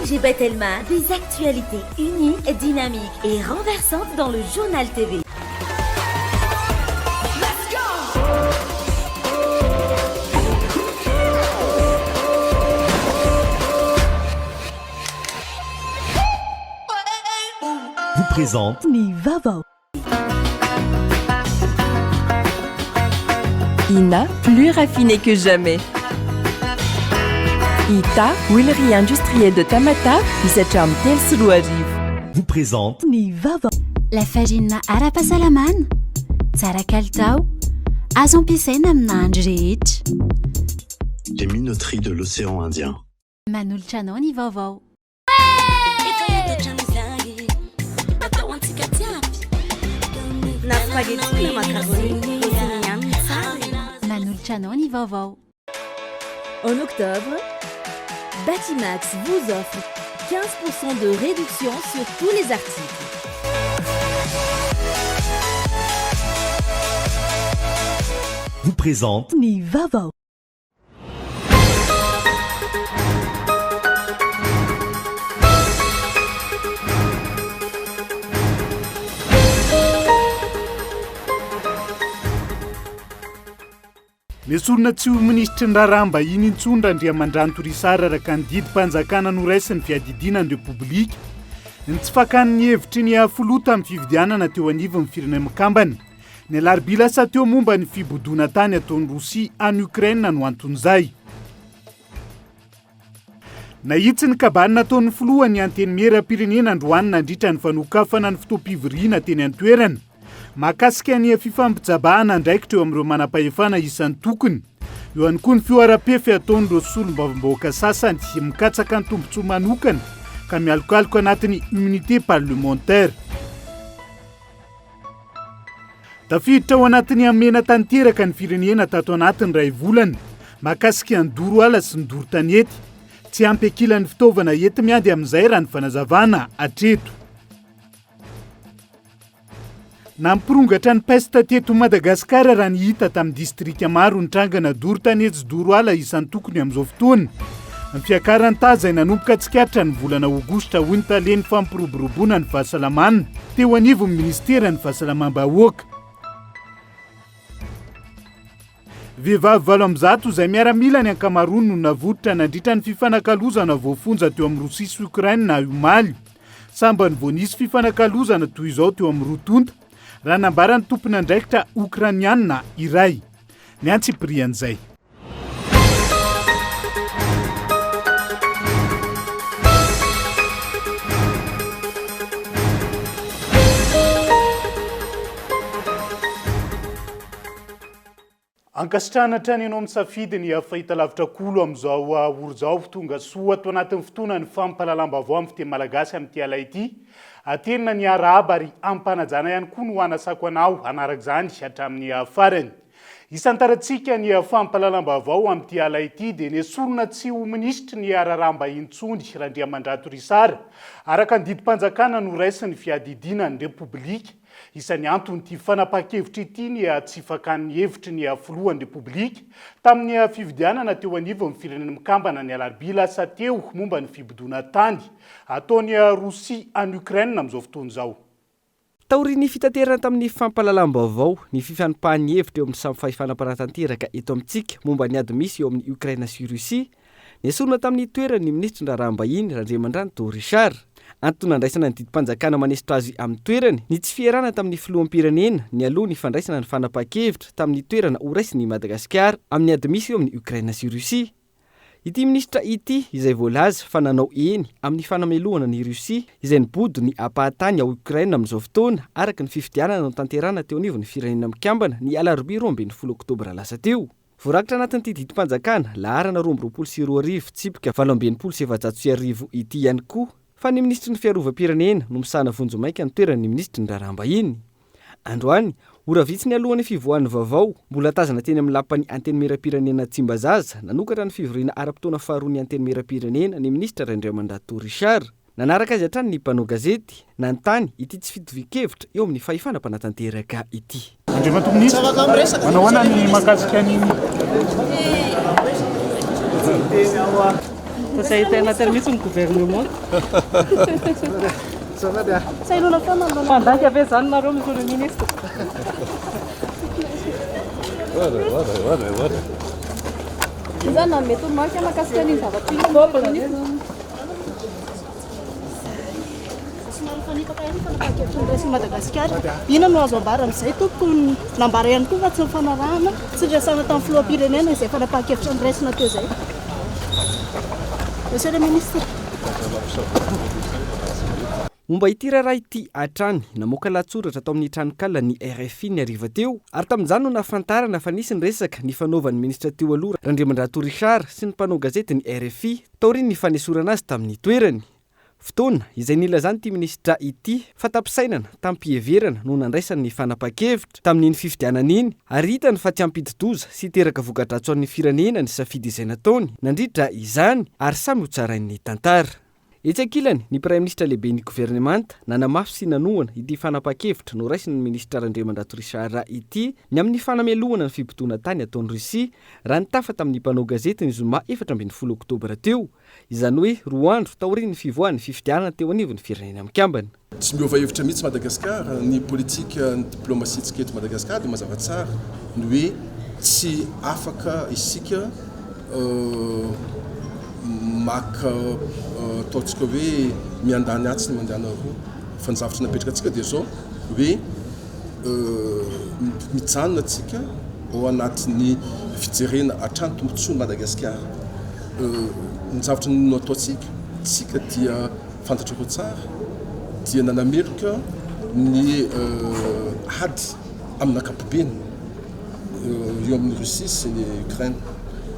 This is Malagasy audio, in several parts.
Najib Telma, des actualités uniques, dynamiques et renversantes dans le journal TV. Vous présente Ni Vavo. Ina, plus raffinée que jamais. Ita, huilerie industrielle de Tamata, Isacham Tel Suluajiv. vous présente Ni Vavo. La fagina ara-pahasalamana, tsara kalitao, azo ampiasaina amina andro rehetra. Les minoteries de l'océan Indien. Manolotra anao ny vaovao. Manolotra anao ny vaovao. En octobre, Batimax vous offre 15% de réduction sur tous les articles. vous présente Ni Vavo. Mesorona tsy ho ministry ny raramba iny intsondra Andriamandrano Torisara araka ny didim-panjakana noraisiny fiadidinan'ny Repoblika ny tsy fakan'ny hevitry ny afolota amin'ny fividianana teo anivon'ny firenena mikambana ny alarobia lasa teo momba ny fibodona tany ataon'ny Rosia any Ukraine no anton'izay. Nahitsy ny kabany nataon'ny filohan'ny antenimieram-pirenena androany nandritra ny fanokafana ny fotoam-pivoriana teny an-toerana mahakasika ny fifampijabahana andraikitra eo amin'ireo manam-pahefana isan'ny tokony. Eo ihany koa ny fioaram-pefy ataon'ireo solombavambahoaka sasany mikatsaka ny tombontsoa manokana ka mialokaloka anatin'ny immunité parlementaire. Tafiditra ao anatin'ny amena tanteraka ny firenena tato anatin'ny ray volana mahakasika ny doro ala sy ny doro tanety. Tsy ampy ankilan'ny fitaovana ety miady amin'izay raha ny fanazavana hatreto. Nampirongatra ny peste teto Madagasikara raha ny hita tamin'ny distrika maro ny trangana doro tanety sy doro ala isan'ny tokony amin'izao fotoana. Ny fiakaran'ny taza nanomboka tsikatra ny volana Aogositra hoy ny talen'ny fampiroboroboana ny fahasalamana teo anivon'ny ministera ny fahasalamam-bahoaka. Vehivavy 7 izay miaramila ny ankamaroany no navototra nandritra ny fifanakalozana voafonja teo amin'ny Rosia sy Ukraine na omaly. Samba ny voanisy fifanakalozana toy izao teo amin'ny rotonta raha nambarany tompony andraikitra Ukrainiana iray. Ny antsiprian'izay. Ankasitrahana trany ianao misafidy ny fahitalavitra kolo amin'izao orizao tonga soa ato anatin'ny fotoana ny fampahalalam-baovao amin'ny fiteny malagasy amin'ity ala ity. Atenina ny arahaba ary ampanajana ihany koa no anasako anao anarak' izany hatramin'ny farany. Isantarantsika ny fampahalalam-baovao amin'ity ala ity dia nesorona tsy ho ministry ny raramba intsony Andriamandrano Torisara araka ny didim-panjakana no raisiny fiadidinan'ny Repoblika. Isan'ny antony ity fanapahan-kevitra ity ny tsy fakan'ny hevitry ny filohan'ny Repoblika tamin'ny fividianana teo anivon'ny firenena mikambana ny alarobia lasa teo momba ny fibodona tany ataon'ny Rosia any Ukraine amin'izao fotoana izao. Taorian'ny fitaterana tamin'ny fampahalalam-baovao ny fifampahan'ny hevitra eo amin'ny samy fahefana-paratanteraka eto amintsika momba ny ady misy eo amin'ny Ukraine sy Rosia nesorona tamin'ny toerany ministry ny raharaham-bahiny Andriamandrano Torisara. Antony andraisana ny didim-panjakana manesitra azy amin'ny toerany ny tsy fiarana tamin'ny filoham-pirenena ny aloha ny fandraisana ny fanapahan-kevitra tamin'ny toerana horaisiny Madagasikara amin'ny ady misy eo amin'ny Ukraine sy Rosia. Ity ministra ity izay voalaza fa nanao eny amin'ny fanamelohana ny Rosia izay nibody ny ampahatany ao Ukraine amin'izao fotoana araka ny fifidianana no tanterana teo anivon'ny firenena mikambana ny alarobia 12 Oktobra lasa teo. Voarakitra anatin'ity didim-panjakana laharana 2022 tsipika 720 ity ihany koa fa ny ministry ny fiarovam-pirenena no misana vonjo maika ny toeran'ny ministry ny raharaham-bahiny. Androany, ora vitsy ny alohan'ny fivoahan'ny vaovao, mbola tazana teny amin'ny lapan'ny antenimieram-pirenena Tsimbazaza nanokatra ny fivoriana ara-potoana faharoa ny antenimieram-pirenena ny ministra Andriamandrano Torisara. Nanaraka azy hatrany ny mpanao gazety nanontany ity tsy fitovi-kevitra eo amin'ny fahefana-panatanteraka ity. Andriamanto ministra, manao ahoana ny mahakasika ny Izay tena misy ny gouvernement. Mandaka avy zany nareo misy ministre. Zany mety marika mahakasika ny zavatra Madagasikara. Ina no azo ambara amin'izay tokony nambara ihany koa fa tsy mifanarahana sy resana tamin'ny filoham-pirenena izay fanapahakevitra niraisina teo zay. Monsieur le ministre. Momba ity raharaha ity hatrany namoaka latsoratra tao amin'ny tranokala ny RFI ny ariva teo ary tamin'izany no nafantarana fa nisy ny resaka ny fanaovan'ny ministra teo aloha Randriamandrato Richard sy ny mpanao gazety ny RFI taoriny ny fanesorana azy tamin'ny toerany. Fotoana izay nilazany ity ministra ity fa tampisainana tampieverana no nandraisany ny fanapa-kevitra tamin'iny fifidianana iny ary hitany fa tsy ampidi-doza sy teraka voka-dratso amin'ny firenena ny safidy izay nataony nandritra izany ary samy ho tsarain'ny tantara. Etsy ankilany ny praiminisitra lehibe ny gouvernemanta nanamafy sy nanoana ity fanapa-kevitra no raisiny ny ministra Randriamandrato Richard ity ny amin'ny fanamelohana ny fibotoana tany ataon'ny Russia raha nitafa tamin'ny mpanao gazety ny zoma 14 oktobra teo. Izany hoe roa andro taoriny ny fivoahan'ny fifidianana teo anivon'ny firenena mikambana. Tsy miova hevitra mihitsy Madagasikara ny politika ny diplomasia eto Madagasikara dia mazava tsara ny hoe tsy afaka isika maka ataontsika hoe miandany atsy ny mandehana roa fa ny zavatra napetraka antsika dia zao hoe mijanona antsika ao anatin'ny fijerena hatrany tombontsoa Madagasikara. Ny zavatra no ataontsika tsika dia fantatra roa tsara dia nanameloka ny ady amin'ny ankapobeny eo amin'ny Russie sy ny Ukraine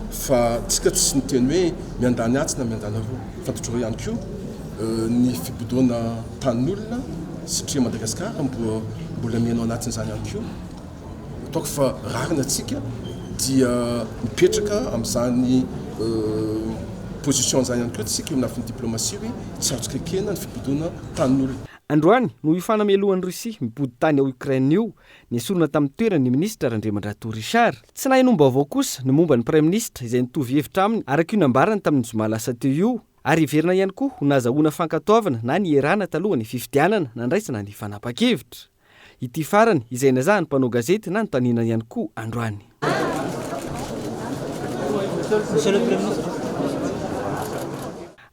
fa tsika tsy niteny hoe miandany atsy na miandany roa fantatra roa ihany koa ny fibodoana tan'olona satria Madagasikara mbola mihainao anatin'izany ihany koa ataoko fa rarina atsika dia mipetraka amin'izany position zany ihany koa tsika eo anafin'ny diplomasia hoe tsy azotsika ekena ny fibodoana tan'olona. Androany no ifanamelohan'ny Russia mipody tany ao Ukraine io nesorona tamin'ny toerany ny ministra Randriamandrato Richard. Tsy nahinomba avao kosa ny momba ny praiminisitra izay nitovy hevitra aminy araka io nambarany tamin'ny zoma lasa teo io ary iverina ihany koa ho nazahoana fankatoavana na ny erana taloha ny fifidianana nandraisana ny fanapa-kevitra. Ity farany izay nazahany mpanao gazety na notanina ihany koa androany.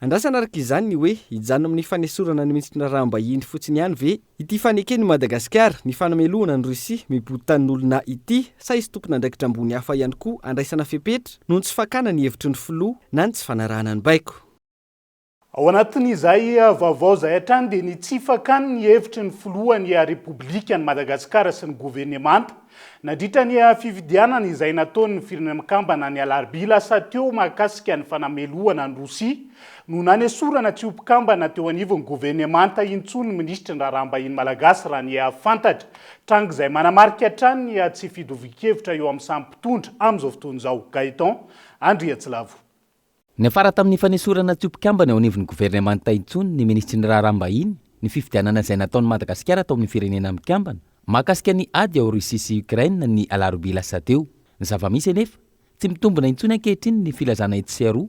Andrasana araka izany ny hoe hijanona amin'ny fanesorana ny ministra raham-bahiny fotsiny ihany ve ity fanekeny Madagasikara ny fanamelohana ny Russia mipody tanin'olona ity sa izy tompona andraikitra ambony hafa ihany koa andraisana fepetra noho ny tsy fakana ny hevitry ny filoha na ny tsy fanarahana ny baiko. Ao anatin'izay vaovao zay hatrany dia ny tsy fakana ny hevitry ny filohan'ny Repoblika ny Madagasikara sy ny gouvernemanta nandritra ny fifidianana izay nataon'ny firenena mikambana ny alarobia lasa teo mahakasika ny fanamelohana ny Russia no nanesorana tsy mpikambana teo anivon'ny gouvernemanta intsony ny ministra raharaha-bahiny malagasy raha ny fantatra trango izay manamarika hatrany ny tsy fidovikevitra eo amin'ny samy mpitondra amin'izao fotoana izao. Gaëtan Andriatsilavo. Ny afara tamin'ny fanesorana tsy mpikambana eo anivon'ny gouvernemanta intsony ny ministra ny raharaha-bahiny ny fifidianana izay nataon'ny Madagasikara tao amin'ny firenena mikambana mahakasika ny ady ao Russia sy Ukraine ny alarobia lasa teo. Ny zava-misy anefa tsy mitombona intsony ankehitriny ny filazana etsy sy aroa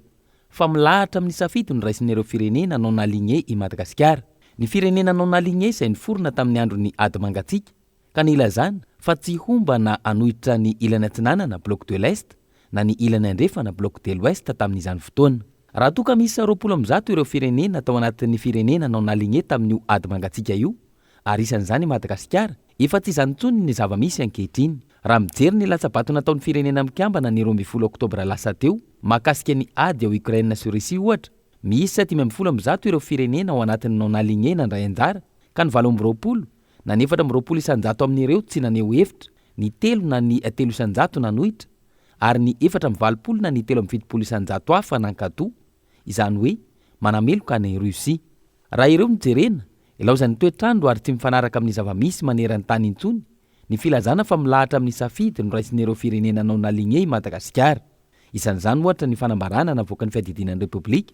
fa milahatra amin'ny safidy ny raisin'ireo firenena non aligné i Madagasikara. Ny firenena non aligné izay niforona tamin'ny andro ny ady mangatsiaka ka nilazana fa tsy homba na anohitra ny ilany atsinanana bloc de l'Est na ny ilany andrefana bloc de l'Ouest tamin'izany fotoana. Raha toa ka misy 20% ireo firenena tao anatin'ny firenena non aligné tamin'io ady mangatsiaka io ary isan'izany Madagasikara efa tsy izany intsony ny zava-misy ankehitriny. Raha mijery ny latsabato nataon'ny firenena mikambana ny 20 oktobra lasa teo mahakasika ny ady ao Ukraine sy Russia ohatra, misy 10% ireo firenena ao anatin'ny non aligné nandray anjara ka ny 20 na ny 4 isanjato amin'ireo tsy naneho hevitra, ny 3 na ny 3 isanjato nanohitra ary ny 4 na ny 3 isanjato hafa nankatoa, izany hoe manameloka ny Russia. Raha ireo mijerena ilaozany toetrandro ary tsy mifanaraka amin'ny zava-misy manerany tany intsony ny filazana fa milahatra amin'ny safidy no raisin'ireo firenena non aligné i Madagasikara. Isan'izany ohatra ny fanambarana navoaka ny fiadidinan'ny Repoblika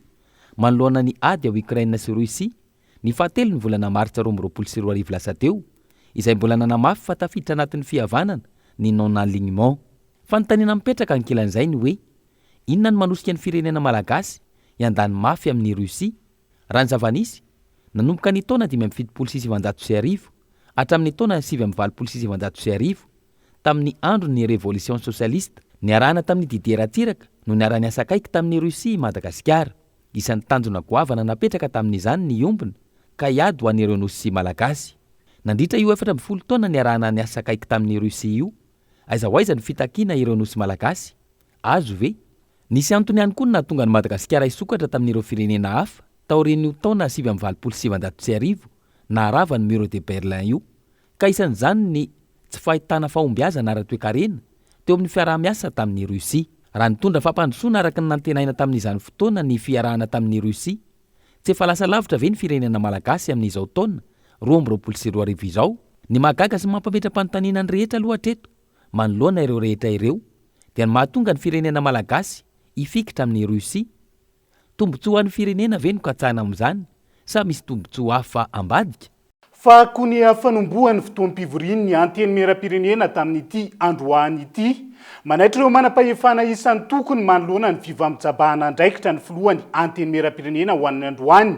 manoloana ny ady ao Ukraine sy Russia ny 7 ny volana Martsa 2024 lasa teo izay mbola nanamafy fa tafiditra anatin'ny fihavanana ny non alignement. Fanontaniana mipetraka ankilan'izay ny hoe inona ny manosika ny firenena malagasy iandany mafy amin'ny Rosia. Raha ny zavanisy nanomboka ny taona 576 hatramin'ny taona 726 tamin'ny andro ny révolution socialiste niarahana tamin'ny Didier Ratsiraka no niarany asakaiky tamin'ny Rosia Madagasikara. Isan'ny tanjona goavana napetraka tamin'izany ny ombina ka iady ho an'ireo nosy malagasy. Nandritra io 40 taona niarahana ny asakaiky tamin'ny Rosia io. Aiza ho aiza ny fitakiana ireo nosy malagasy. Azo ve? Nisy antony ihany koa nahatonga ny Madagasikara isokatra tamin'ireo firenena hafa taorian'io taona 776 naharava ny Mur de Berlin io. Ka isan'izany ny tsy fahitana fahombiazana ara-toekarena teo amin'ny fiaraha-miasa tamin'ny Rosia. Raha nitondra fampandrosoana araka ny nantenaina tamin'izany fotoana ny fiarahana tamin'ny Rosia. Tsy efa lasa lavitra ve ny firenena malagasy amin'izao taona 2022 izao. Ny mahagaga sy mampametra-panontaniana ny rehetra aloha hatreto manoloana ireo rehetra ireo dia ny mahatonga ny firenena malagasy ifikitra amin'ny Rosia. Tombotsoa an'ny firenena ve no katsahana amin'izany sa misy tombotsoa hafa ambadika? Fa koa ny fanombohan'ny fotoam-pivoriany ny anteny mera-pirenena tamin'ity androany ity, manaitra ireo manam-pahefana isan'ny tokony manoloana ny fivamitjabahana andraikitra ny filohany anteny mera-pirenena ho an'ny androany.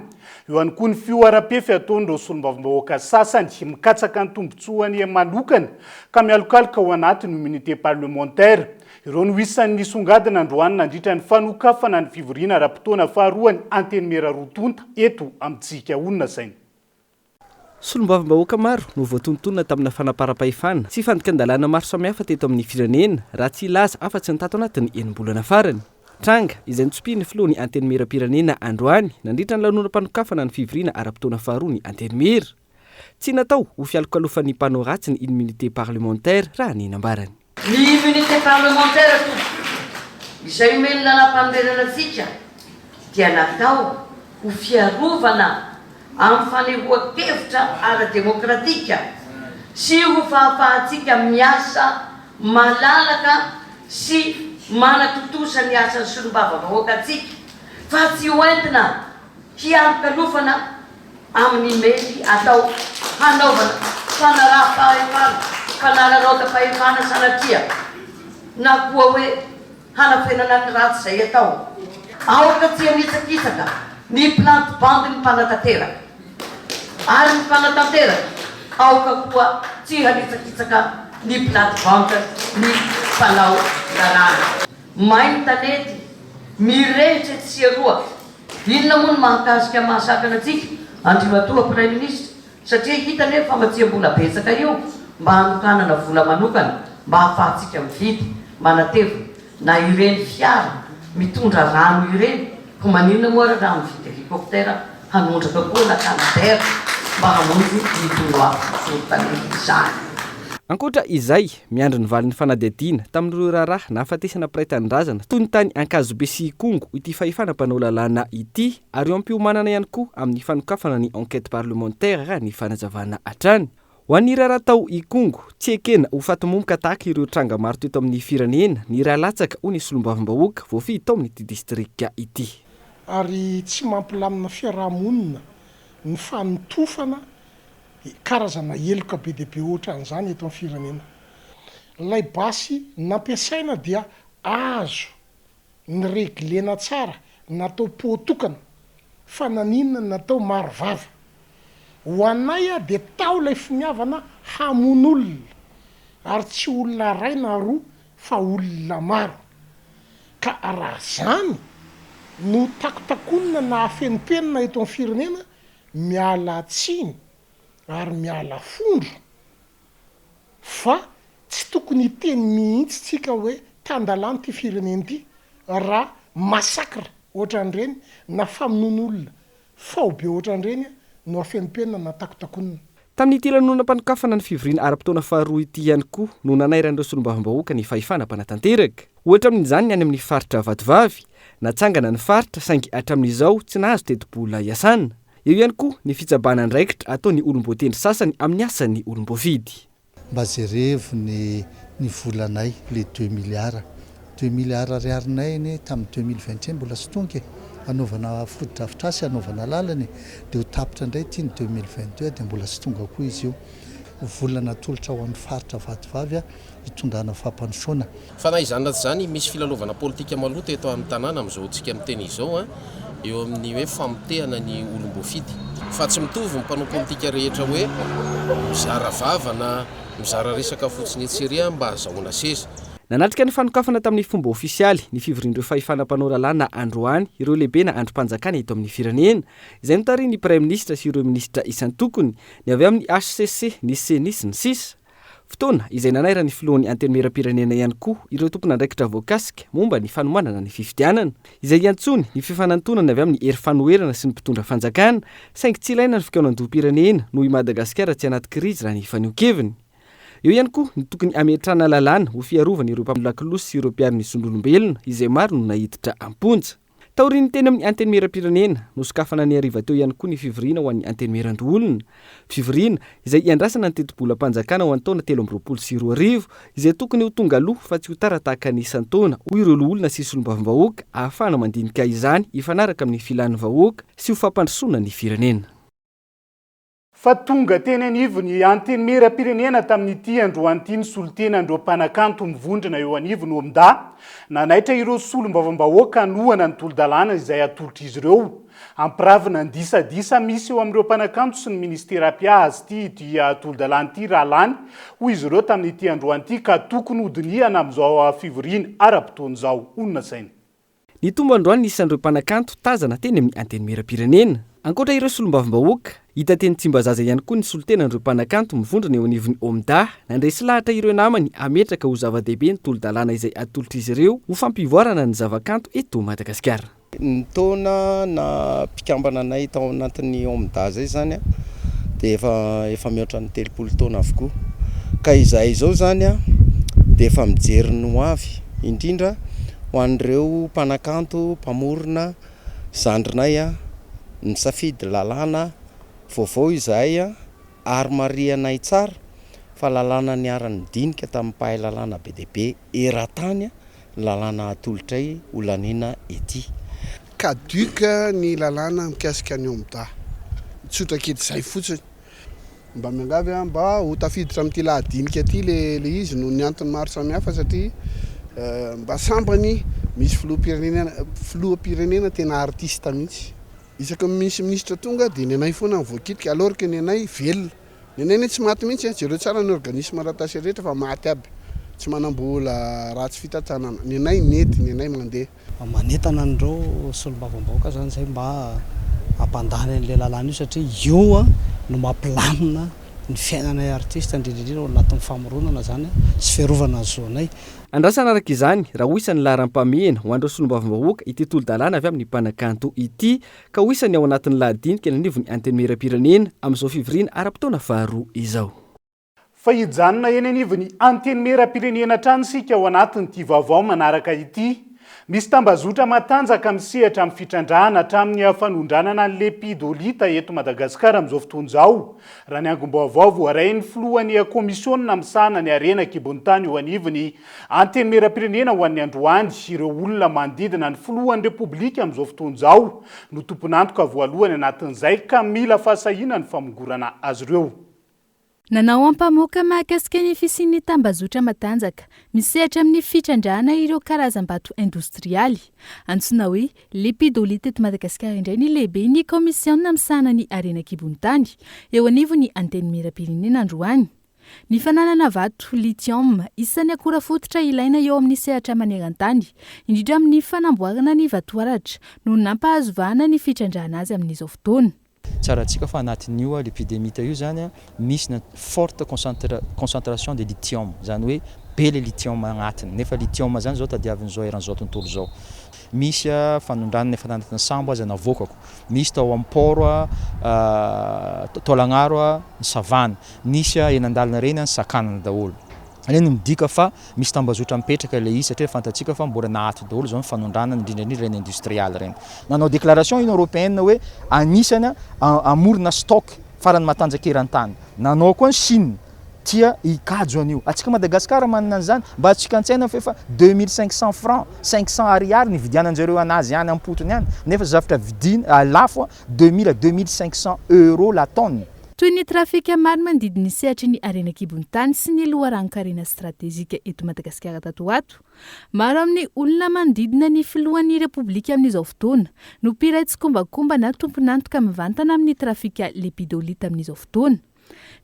Eo ihany koa ny fioaram-pefy ataon'ireo solombavambahoaka sasany mikatsaka ny tombotsoany manokana ka mialokaloka ao anatin'ny immunité parlementaire. Ireo no isan'ny nisongadina androany nandritra ny fanokafana ny fivoriana ara-potoana faharoany anteny mera-rotonta eto amintsika onona sainy. Solombavambahoaka maro no voatontonona tamina fanaparam-pahefana sy fandikan-dalàna maro samihafa teto amin'ny firenena raha tsy ilaza afa-tsy ny tato anatin'ny enim-bolana farany. Tranga izay nitsopiny filohan'ny anteny mera-pirenena androany nandritra ny lanonam-panokafana ny fivoriana ara-potoana faharoa ny anteny mera. Tsy natao ho fialokalofan'ny mpanao ratsy ny immunité parlementaire raha ninambarany. Ny immunité parlementaire izay omeny lanam-panorenanatsika dia natao ho fiarovana amin'ny fanehoan-kevitra ara-demokratika sy ho fahafahantsika miasa malalaka sy manatotosa ny asan'ny solombavambahoaka atsika fa tsy hoentina hialokalofana amin'ny mety atao hanaovana fanaraha-pahefana fanararaota-pahefana sanatria na koa hoe hanafenana ny ratsy izay atao. Aoka tsy hanitsakitsaka ny plante-bande ny mpanatanteraka ary ny mpanatanteraka aoka koa tsy hanitsakitsaka ny plate-bande ny mpanao lalàna. Mainy tanety mirehitra tsy aroa. Inona moa ny mahakasika mahasakana atsika andrimatoa Prime Ministre satria hitany hoe famatsiam-bola betsaka io mba hanokanana vola manokana mba hahafahantsika mividy manatevina na ireny fiara mitondra rano ireny ko maninona moa raha mividy helicoptera hanondraka koa na Canadair mba hamonjy ny toloa fotanety izany. Ankoatra izay miandry ny valin'ny fanadihadiana tamin'ireo raharaha na afatesana piraitan-drazana toy ny tany Ankazobe sy Ikongo ity fahefana mpanao lalàna ity ary eo am-piomanana ihany koa amin'ny fanokafana ny enquête parlementaire raha ny fanazavana hatrany. Ho an'ny raharaha tao Ikongo tsy ekena ho fatomomboka tahaka ireo tranga maro teto amin'ny firenena ny raha latsaka ho ny solombavambahoaka voafidy tao amin'ity distrika ity. Ary tsy mampilamina fiarahamonina ny fanotofana karazana eloka be dia be ohatran'izany eto amin'ny firenena. Ilay basy nampiasaina dia azo ny reglena tsara natao poatokana fa naninona natao maro vava. Ho anay a dia tao ilay finiavana hamon'olona ary tsy olona ray na roa fa olona maro. Ka raha zany no takotakonina na afenipenina eto amin'ny firenena miala tsiny ary miala fondro fa tsy tokony hiteny mihitsy tsika hoe tandalany ty firenena ity raha masakra ohatran'ireny na famonon'olona faobe ohatran'ireny no afenipenina na takotakonina. Tamin'ity lanonam-panokafana ny fivoriana ara-potoana faharoa ity ihany koa no nanairan'ireo solombavambahoaka ny fahefana mpanatanteraka. Ohatra amin'izany ny any amin'ny faritra Vatovavy natsangana ny faritra saingy hatramin'izao tsy nahazo teti-bola iasana. Eo ihany koa ny fitsabana andraikitra ataon'ny olom-boatendry sasany amin'ny asan'ny olom-boafidy. Mba zerevo ny volanay le 2 milliards ariarinay ny tamin'ny 2021 mbola sy tonga anaovana fotodrafitrasy anaovana lalany dia ho tapitra indray ty ny 2022 dia mbola sy tonga koa izy io. Volana tolotra ho amin'ny faritra Vatovavy hitondrana fampandrosoana. Fa na izany na tsy izany misy filalovana politika maloto eto amin'ny tanàna amin'izao tsika miteny izao eo amin'ny hoe famotehana ny olom-boafidy fa tsy mitovy ny mpanao politika rehetra hoe mizara vava na mizara resaka fotsiny etseria mba azahoana seza. Nanatrika ny fanokafana tamin'ny fomba ofisialy ny fivorian'ireo fahifanam-panao lalàna na androany ireo lehibe na androm-panjakana eto amin'ny firenena izay notary ny Prime Ministre sy ireo ministra isan-tokony ny avy amin'ny HCC ny CENI sy ny SIS. Fotoana izay nanaira ny filohan'ny antenimieram-pirenena ihany koa ireo tompon'andraikitra voakasika momba ny fanomanana ny fifidianana izay iantsony ny fifanantonana avy amin'ny hery fanoherana sy ny mpitondra fanjakana saingy tsy ilaina ny fikaonandoha-pirenena noho i Madagasikara tsy anaty krizy raha ny fanokeviny. Eo ihany koa ny tokony ametrana lalàna ho fiarovana ireo mpamolakilosy sy ireo mpiaro ny sondolombelona izay maro no nahiditra amponja. Taoriany teny amin'ny antenimieram-pirenena nosokafana ny ariva teo ihany koa ny fivoriana ho an'ny antenimieran-doolona. Fivoriana izay iandrasana ny teti-bola-panjakana ho antaona 2024 izay tokony ho tonga aloha fa tsy ho tara tahaka ny isan-taona ho ireo olona sy solombavam-bahoaka ahafahana mandinika izany ifanaraka amin'ny filan'ny vahoaka sy ho fampandrosoana ny firenena. Fa tonga teny anivo ny antenimieram-pirenena tamin'ity androany solotena andro mpanakanto mivondrona eo anivo no aminda nanaitra ireo solombavam-bahoaka anohana ny tolo-dalàna izay atolotra izy ireo. Ampiravina ny disadisa misy eo amin'ireo mpanakanto sy ny ministera azy ity tolo-dalàna ity rahalany hoy izy ireo tamin'ity androany ity ka tokony hodiniana amin'izao fivoriana ara-potoan'izao. Onona saina. Ny tombo androany nisan'ireo mpanakanto tazana teny amin'ny antenimieram-pirenena. Ankoatra ireo solombavam-bahoaka, hita teny Tsimbazaza ihany koa ny solotenan'ireo mpanakanto mivondrona eo anivon'ny Omda nandresy lahatra ireo namany ametraka ho zava-dehibe ny tolo-dalàna izay atolotra izy ireo ho fampivoarana ny zavakanto eto Madagasikara. Ny taona na mpikambana anay tao anatin'ny Omda zay zany dia efa mihoatra ny 30 taona avokoa. Ka izahay izao zany dia efa mijery ny ho avy indrindra ho an'ireo mpanakanto mpamorona zandrinay nisafidy lalàna vaovao izahay ary marianay tsara fa lalàna niarany dinika tamin'ny mpahay lalàna be dia be eran-tany lalàna atolotray olanina ety. Kaduka ny lalàna mikasika ny Omda tsotra kely izay fotsiny mba miangavy mba ho tafiditra amin'ity lahadinika aty le izy no ny antony maro samihafa satria mba sambany misy filoham-pirenena tena artista mihitsy. Isaka misy ministra tonga dia ny anay foana voakitika alors que ny anay velona. Ny anay tsy maty mihitsy jereo tsara ny organisme ratasy rehetra fa maty aby. Tsy manambola ratsy fitantanana. Ny anay nety, ny anay mandeha. Manetana an'ireo solombavam-bahoaka zany zay mba hampandany an'ilay lalàna io satria io no mampilamina ny fiainanay artista indrindrindrindra ao anatin'ny famoronana zany sy fiarovana ny zonay. Andrasana araka izany raha ho isan'ny laharam-pamehana ho an'ireo solombavam-bahoaka ity tolo-dalàna avy amin'ny mpanakanto ity ka ho isany ao anatin'ny lahadinika ny anivon'ny antenimieram-pirenena amin'izao fivoriana ara-potoana faharoa izao. Fa hijanona eny anivon'ny antenimieram-pirenena trano sika ao anatin'ity vaovao manaraka ity. Misy tambazotra matanjaka misehatra amin'ny fitrandrahana hatramin'ny fanondranana ny lepidolita eto Madagasikara amin'izao fotoana izao. Raha ny angom-baovao voaray ny filohan'ny komisiona misahana ny arena kibon'tany eo anivon'ny antenimieram-pirenena ho an'ny androany ireo olona manodidina ny filohan'ny repoblika amin'izao fotoana izao no tompon'antoka voalohany anatin'izay ka mila fahasahiana ny famongorana azy ireo. Nanao ampamoaka mahakasika ny fisian'ny tambazotra matanjaka misehatra amin'ny fitrandrahana ireo karazam-bato industrialy. Antsoina hoe lepidolita eto Madagasikara indray ny lehibe ny komisiona misahana ny arena kibon'tany eo anivon'ny antenimieram-pirenena androany. Ny fananana vato lithium isan'ny akora fototra ilaina eo amin'ny sehatra maneran-tany indrindra amin'ny fanamboarana ny vatoaratra no nampahazovana ny fitrandrahana azy amin'izao fotoana. Tsaratsika fa anatin'io l'épidémie io zany misy na forte concentration de lithium zany hoe be le lithium agnatiny nefa lithium zany zao tadiavin'izao eran'izao tontolo zao misy fanondranana efa anatin'ny sambo azy navokako misy tao amporo tolagnaro ny savana nisy enandalina reny ny sakanana daholo. Aleny midika fa misy tambazotra mipetraka le izy satria fantatsika fa mbola nahato daholo zao ny fanondranana indrindra reny industrialy reny. Nanao déclaration Union européenne hoe anisany amorona stock farany matanjaka eran-tany. Nanao koa ny Chine tia ikajo an'io. Atsika Madagasikara manana an'izany mba atsika an-tsaina fa 2500 francs 500 ariary ny vidianan'jareo anazy ihany ampotony ihany nefa zavatra vidina lafo 2000 à 2500 € la tonne. toy ny trafika maro mandidiny sehatra ny arenakibony tany sy ny loharankarena stratezika eto Madagasikara tato ato. Maro amin'ny olona manodidina ny filohan'ny repoblika amin'izao fotoana no mpiray tsikombakomba na tompon'antoka mivantana amin'ny trafika lepidolita amin'izao fotoana.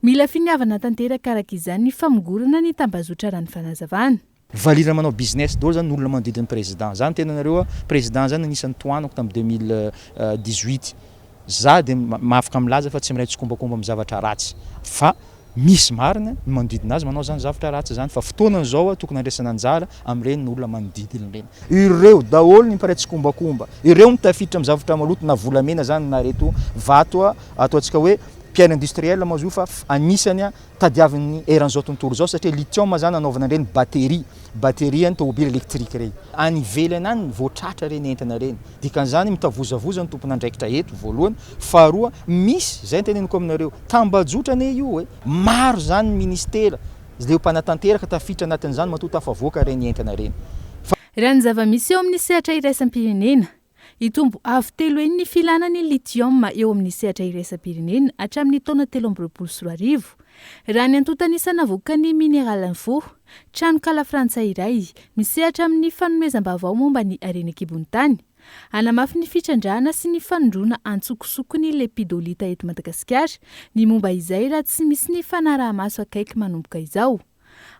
Mila finiavana tanteraka araka izany ny famongorana ny tambazotra rany fanazavana. Valira manao business dolo zany olona manodidiny président zany tena nareo président zany anisan'ny toanako tamin'ny 2018 za de mahafaka milaza fa tsy miray tsikombakomba amin'ny zavatra ratsy fa misy marina manodidina azy manao zany zavatra ratsy zany fa fotoanany zao tokony andraisana anjara amin'ireny olona manodidina ireny. Ireo daholo ny mparay tsikombakomba, ireo mitafiditra amin'ny zavatra maloto na volamena zany na reto vato ataontsika hoe pierre industrielle moa fa anisany tadiavin'ny eran'izao tontolo zao satria lithium zany anaovana ireny batterie ny tomobile électrique reny. Any ivelany any voatratra reny entana reny. Dikan'izany mitavozavoza ny tompon'andraikitra eto voalohany, faharoa misy zay teneniko aminareo tambajotra ane io hoe maro zany ministera leo mpanatanteraka tafiditra anatin'izany matoa tafavoaka reny entana reny. Raha ny zava-misy eo amin'ny sehatra iraisam-pirenena itombo avo telo eny ny filanany lithium eo amin'ny sehatra iraisam-pirenena hatramin'ny taona 2024. Raha ny antotanisana voka ny mineral info trano kala frantsay iray misehatra amin'ny fanomezam-baovao momba ny arenakibony tany anamafy ny fitrandrahana sy ny fanondrona antsokosoko ny lepidolita eto Madagasikara ny momba izay raha tsy misy ny fanaraha-maso akaiky manomboka izao.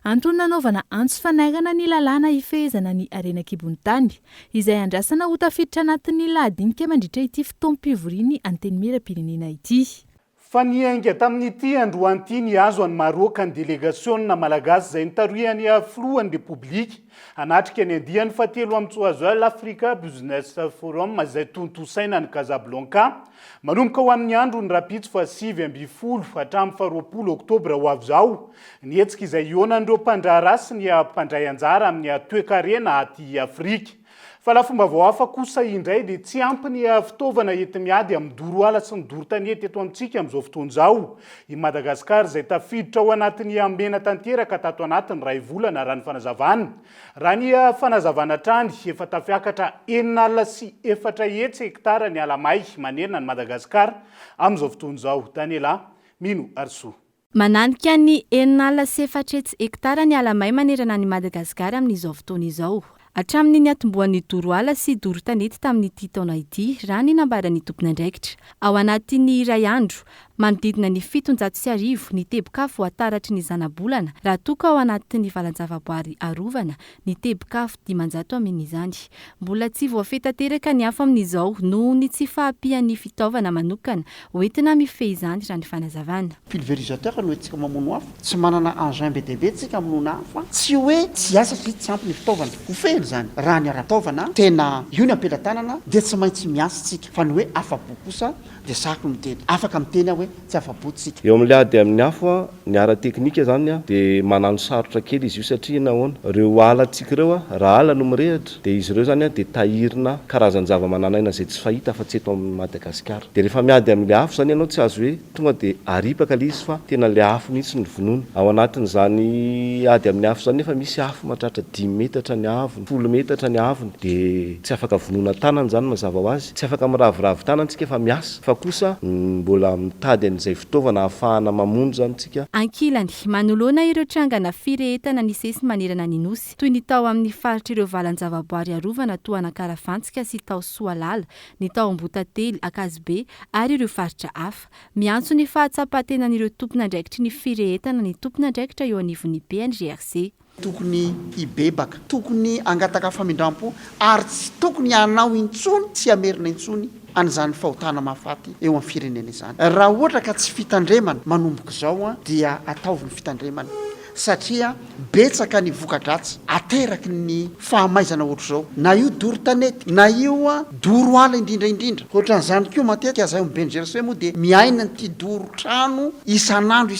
Antony nanaovana antso fanairana ny lalàna hifehezana ny arenakibony tany izay andrasana ho tafiditra anatin'ny lahadinika mandritra ity fotoam-pivoriany anteny miram-pirenena ity. Fa niainga tamin'ity androany ny azo any Maroka ny délégation malagasy izay nitarohany filohan'ny repoblika anatrika ny andiany fahatelo amin'ny Tsoazoa l'Africa Business Forum izay tontosaina ny Casablanca manomboka ho amin'ny andro ny rapitso fa 7-20 hatramin'ny 20 oktobra ho avy zao. Ny hetsika izay ionan'ireo mpandraharaha sy ny mpandray anjara amin'ny toe-karena aty Afrika. Fa la fomba voafa kosa indray dia tsy ampy ny fitaovana enti-miady amin'ny doro ala sy ny doro tanety eto amintsika amin'izao fotoana izao. I Madagasikara izay tafiditra ao anatin'ny ambena tanteraka tato anatiny ray volana raha ny fanazavana. Raha ny fanazavana trany efa tafiakatra 9 sy 4 hetsy hektara ny alamay manena ny Madagasikara amin'izao fotoana izao. Daniela Mino Arso. Mananika ny 9 sy 4 hetsy hektara ny alamay manerana ny Madagasikara amin'izao fotoana izao. Hatramin'ny ny atomboan'ny doro ala sy doro tanety tamin'ity taona ity raha ny nambaran'ny tompon'andraikitra. Ao anatin'ny iray andro manodidina ny 750 ny tebokafo ataratry ny zanabolana raha toka ao anatin'ny valanjavaboary arovana ny tebokafo 500 amin'izany. Mbola tsy voafetanteraka ny hafa amin'izao noho ny tsy fahampian'ny fitaovana manokana hoentina mifehy izany raha ny fanazavana. Pulvérisateur no etsika mamono hafa, tsy manana engin be dia be tsika mamono hafa, tsy hoe tsy asa sy tsy ampy ny fitaovana hofehiny zany. Raha ny ara-taovana tena io ny ampelatanana dia tsy maintsy miasa tsika fa ny hoe afa-bo kosa dia sako miteny afaka miteny hoe tsy afa-botsika. Eo amin'ilay ady amin'ny hafa ny ara-teknika zany dia manano sarotra kely izy io satria nahoana ireo alatsika ireo raha ala no mirehatra dia izy ireo zany dia tahirina karazany zava-mananaina izay tsy fahita fa tsy eto amin'ny Madagasikara. Dia rehefa miady amin'ilay afo zany ianao tsy azo hoe tonga dia aripaka ilay izy fa tena ilay afo mihitsy ny vonoana. Ao anatin'izany ady amin'ny afo zany nefa misy afo mahatratra 10 metatra ny avony, 10 metatra ny avony dia tsy afaka vonoana tanana zany mazava ho azy, tsy afaka miraviravy tanantsika fa miasa fa kosa mbola mitady an'izay fitaovana ahafahana mamono zany tsika. Ankilany manoloana ireo trangana firehetana ny sesy manerana ny nosy toy ny tao amin'ny faritra ireo valanjavaboary arovana toana Karafantsika sy tao Soalala, ny tao Ambotately, Akazibe ary ireo faritra hafa. Miantso ny fahatsapatenan'ireo tompon'andraikitry ny firehetana ny tompon'andraikitra eo anivon'ny PNGRC. Tokony ibebaka, tokony angataka famindrampo ary tsy tokony anao intsony tsy amerina intsony an'izany fahotana mahafaty eo amin'ny firenena izany. Raha ohatra ka tsy fitandremana manomboka izao dia ataovy ny fitandremana satria betsaka ny vokadratsy ateraky ny fahamaizana ohatr' izao na io doro tanety na io doro ala indrindraindrindra. Ohatran'izany koa matetika azahay BNGRC moa dia miaina nyity doro trano isan'andro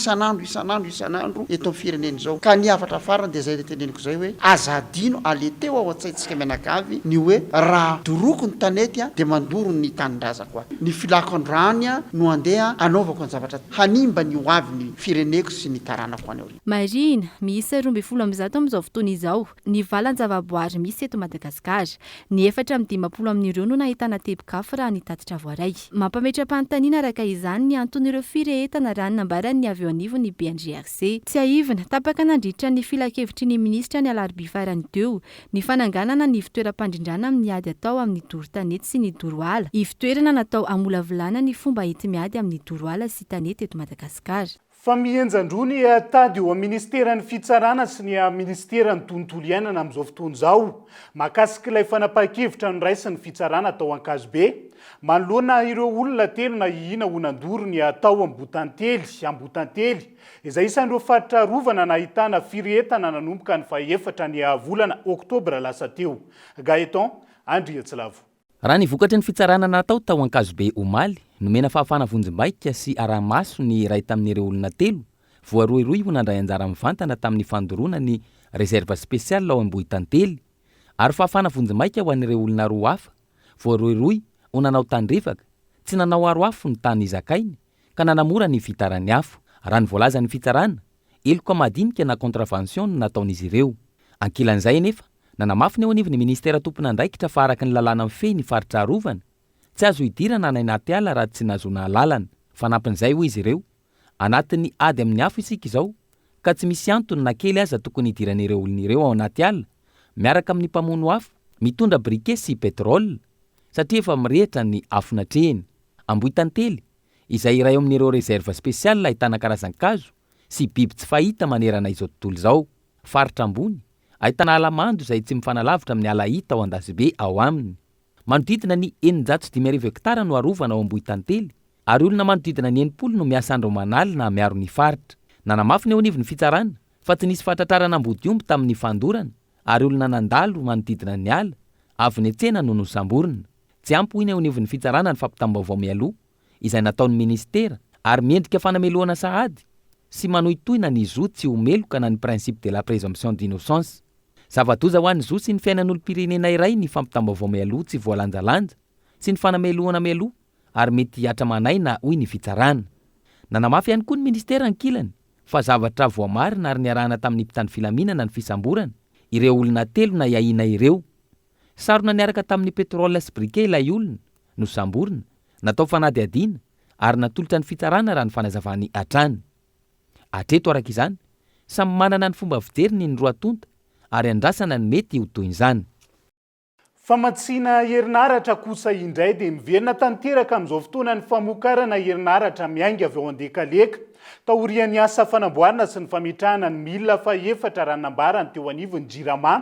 eto amin'ny firenena izao. Ka ny avatra farany dia izay teneniko izay hoe azadino aleteo ao an-tsaintsika mianakavy ny hoe raha doroko ny tanety dia mandoro ny tanindrazako. Ny filako andrany no andeha anaovako ny zavatra hanimba ny hoavy ny fireneko sy ny taranako any aoriana. ankehitriny misy 12 amin'izao fotoana izao ny valan-javaboary misy eto Madagasikara. Ny 4 amin'ireo no nahitana tebokafo raha ny tatitra voaray. Mampametra-panontaniana araka izany ny anton'ireo firehetana raha nambarany avy eo anivo ny BNGRC. Tsy aivina tapaka nandritra ny filakevitry ny minisitra ny alarobia farany teo ny fananganana ny fitoeram-pandrindrana amin'ny ady atao amin'ny doro tanety sy ny doro ala. Ivitoerana natao amolavolana ny fomba hety miady amin'ny doro ala sy tanety eto Madagasikara. Fa mienjandroa ny tady eo amin'ny ministeran'ny fitsarana sy ny ministeran'ny tontolo iainana amin'izao fotoana izao mahakasika ilay fanapahan-kevitra nyraisin'ny fitsarana atao Ankazobe manoloana ireo olona telo na ihina honandoro ny atao ambotantely izay isan'ireo faritra rovana nahitana firetana nanomboka ny faha-4 ny volana Oktobra lasa teo. Gaeton Andriatsilavo. Raha ny vokatry ny fitsarana natao tao Ankazobe omaly nomena fahafana vonjimbaika sy aramaso ny ray tamin'ireo olona telo voaroiroy ho nandray anjara mivantana tamin'ny fandoroana ny reserva spesial ao Ambohitantely ary fahafana vonjimbaika ho an'ireo olona roa hafa voaroiroy ho nanao tandrefaka tsy nanao aro afo ny tany izakainy ka nanamora ny fitarany afo. Raha ny voalaza ny fitsarana eloka madinika na contravention no nataon'izy ireo. Ankilan'izay nefa nanamafiny eo anivon'ny ministera tompona andraikitra fa araka ny lalàna mifehy ny faritra arovana tsy azo hidirana na anaty ala raha tsy nazona lalana. Fanampin'izay hoy izy ireo anatin'ny ady amin'ny afo isika izao ka tsy misy antony na kely aza tokony hidiran'ireo olona ireo ao anaty ala miaraka amin'ny mpamono afo mitondra briquet sy petrol satria efa mirehitra ny afonatrehiny. Ambohitantely izay iray amin'ireo reserva spesial ahitana karazan-kazo sy biby tsy fahita manerana izao tontolo izao. Faritra ambony ahitana alamando izay tsy mifanalavitra amin'ny ala hita ao Andasibe ao aminy. Manodidina ny 950 hektara no arovana ao Ambohitantely ary olona manodidina ny 80 no miasa andro manalina na miaro ny faritra. Nanamafiny eo anivon'ny fitsarana fa tsy nisy fahatratrarana ambodiomby tamin'ny fandorana ary olona nandalo manodidina ny ala avy ny tsena no nosamborina. Tsy ampy hoy ny eo anivon'ny fitsarana ny fampitam-baovao mialoha izay nataon'ny ministera ary miendrika fanameloana sahady sy manohitohina ny zo tsy homeloka na ny principe de la présomption d'innocence. Zava-doza ho an'ny zo sy ny fiainan'olom-pirenena iray ny fampitam-baovao mialoha tsy voalanjalanja sy ny fanameloana mialoha ary mety hiatra manaina hoy ny fitsarana. Nanamafy ihany koa ny ministera ankilany fa zavatra voamarina ary niarahana tamin'ny mpitandro filaminana ny fisamborana ireo olona telo na iahina ireo. Sarona niaraka tamin'ny petrol sy briquet ilay olona no samborina natao fanady adiana ary natolotra ny fitsarana raha ny fanazavany hatrany. Atreto araka izany samy manana ny fomba fijeriny ny roa tonta ary andrasana ny mety ho toy izany. Famatsiana herinaratra kosa indray dia miverina tanteraka amin'izao fotoana ny famokarana herinaratra miainga avy ao an-dekaleka taorian'ny asa fanamboarana sy ny fametrahana ny milina faha-4 raha nambarany teo anivon'ny JIRAMA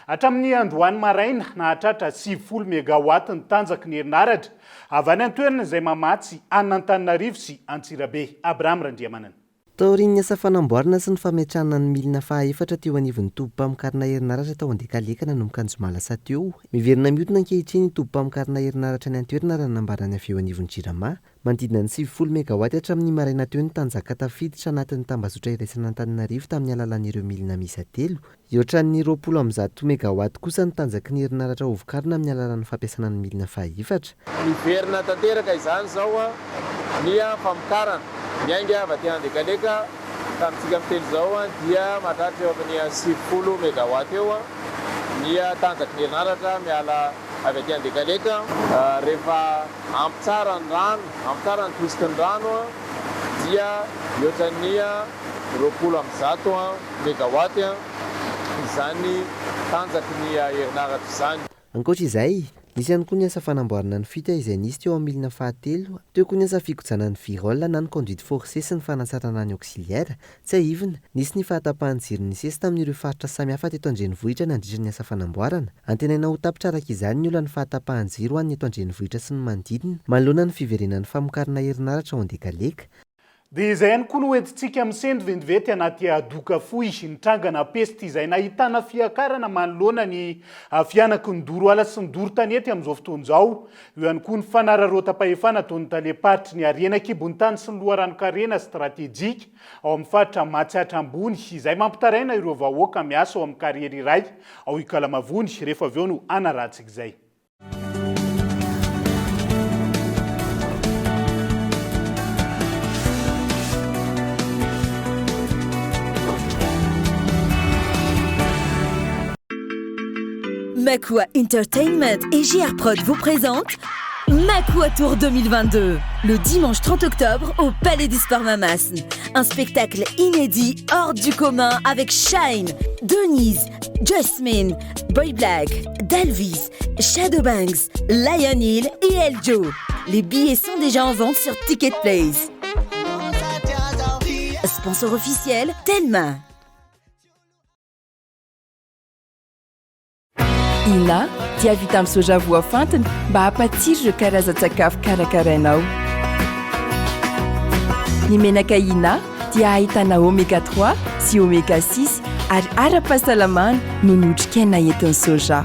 hatramin'ny androany maraina nahatratra 9 megawatt ny tanjaky ny herinaratra avy any an-toerana izay mamatsy Antananarivo sy Antsirabe. Abraham Randriamanana. Taorian'ny asa fanamboarana sy ny fametrahana ny milina faha-4 teo anivon'ny tompam-pamokarana herinaratra tao an-dekaleka nanomboka ny zoma lasa teo. Miverina mihodina ankehitriny ny tompam-pamokarana herinaratra ny an-toerana raha nambarany avy eo anivon'ny JIRAMA manodidina ny 9 megawatt hatramin'ny maraina teo ny tanjaka tafiditra anatin'ny tambazotra iraisana Antananarivo tamin'ny alalan'ireo milina miisa 3. Ioatran'ny 20 megawatt kosa ny tanjaky ny herinaratra ho vokarina amin'ny alalan'ny fampiasana ny milina faha-4. Miverina tanteraka izany zao ny famokarana miainga avy aty an-dekaleka tamintsika miteny zao dia mahatratra eo amin'ny 9 megawatt eo ny tanjaky ny herinaratra miala avy aty an-dekaleka rehefa ampitsara ny rano, ampitsara ny tosika ny rano dia ioatran'ny 20 megawatt izany tanjaky ny herinaratra izany. Ankoatra izay nisy ihany koa ny asa fanamboarana ny fita izay nisy teo amin'ny milina faha-3 teo koa ny asa fikojana ny virole na ny conduite forcée sy ny fanatsarana ny auxiliaire. Tsy aivina nisy ny fahatapahan'ny jiro nisesy tamin'ireo faritra samihafa teto an-drenivohitra nandritra ny asa fanamboarana. Antenaina ho tapitra araka izany ny olana fahatapahan'ny jiro ho an'ny eto an-drenivohitra sy ny manodidina manoloana ny fiverenan'ny famokarana herinaratra ao an-dekaleka. Dia izay ihany koa no entintsika amin'ny sendro ventivety anaty doka fohy nitrangana peste izay nahitana fiakarana manoloana ny fianaky ny doro ala sy ny doro tanety amin'izao fotoana izao. Eo ihany koa ny fanararota-pahefana ataon'ny taleparitry ny Ariana-kibon'ny tany sy ny loharanon-karena stratéjika ao amin'ny faritra Matsiatra ambony izay mampitaraina ireo vahoaka miasa ao amin'ny kariery iray ao Ikalamavony rehefa avy eo no anaratsika izay. Makua Entertainment et JR Prod vous présentent Makua Tour 2022, le dimanche 30 octobre au Palais des Sports Mamas. Un spectacle inédit hors du commun avec Shine, Denise, Jasmine, Boy Black, Dalvis, Shadowbanks, Lion Hill et Eljo. Les billets sont déjà en vente sur Ticketplace. Sponsor officiel, Telma. Ina dia vita amin'ny soja voafantina mba hampatsiro ireo karazan-tsakafo karakarainao. Ny menaka Ina dia ahitana oméga 3 sy oméga 6 ary ara-pahasalamana no notrikaina entin'ny soja.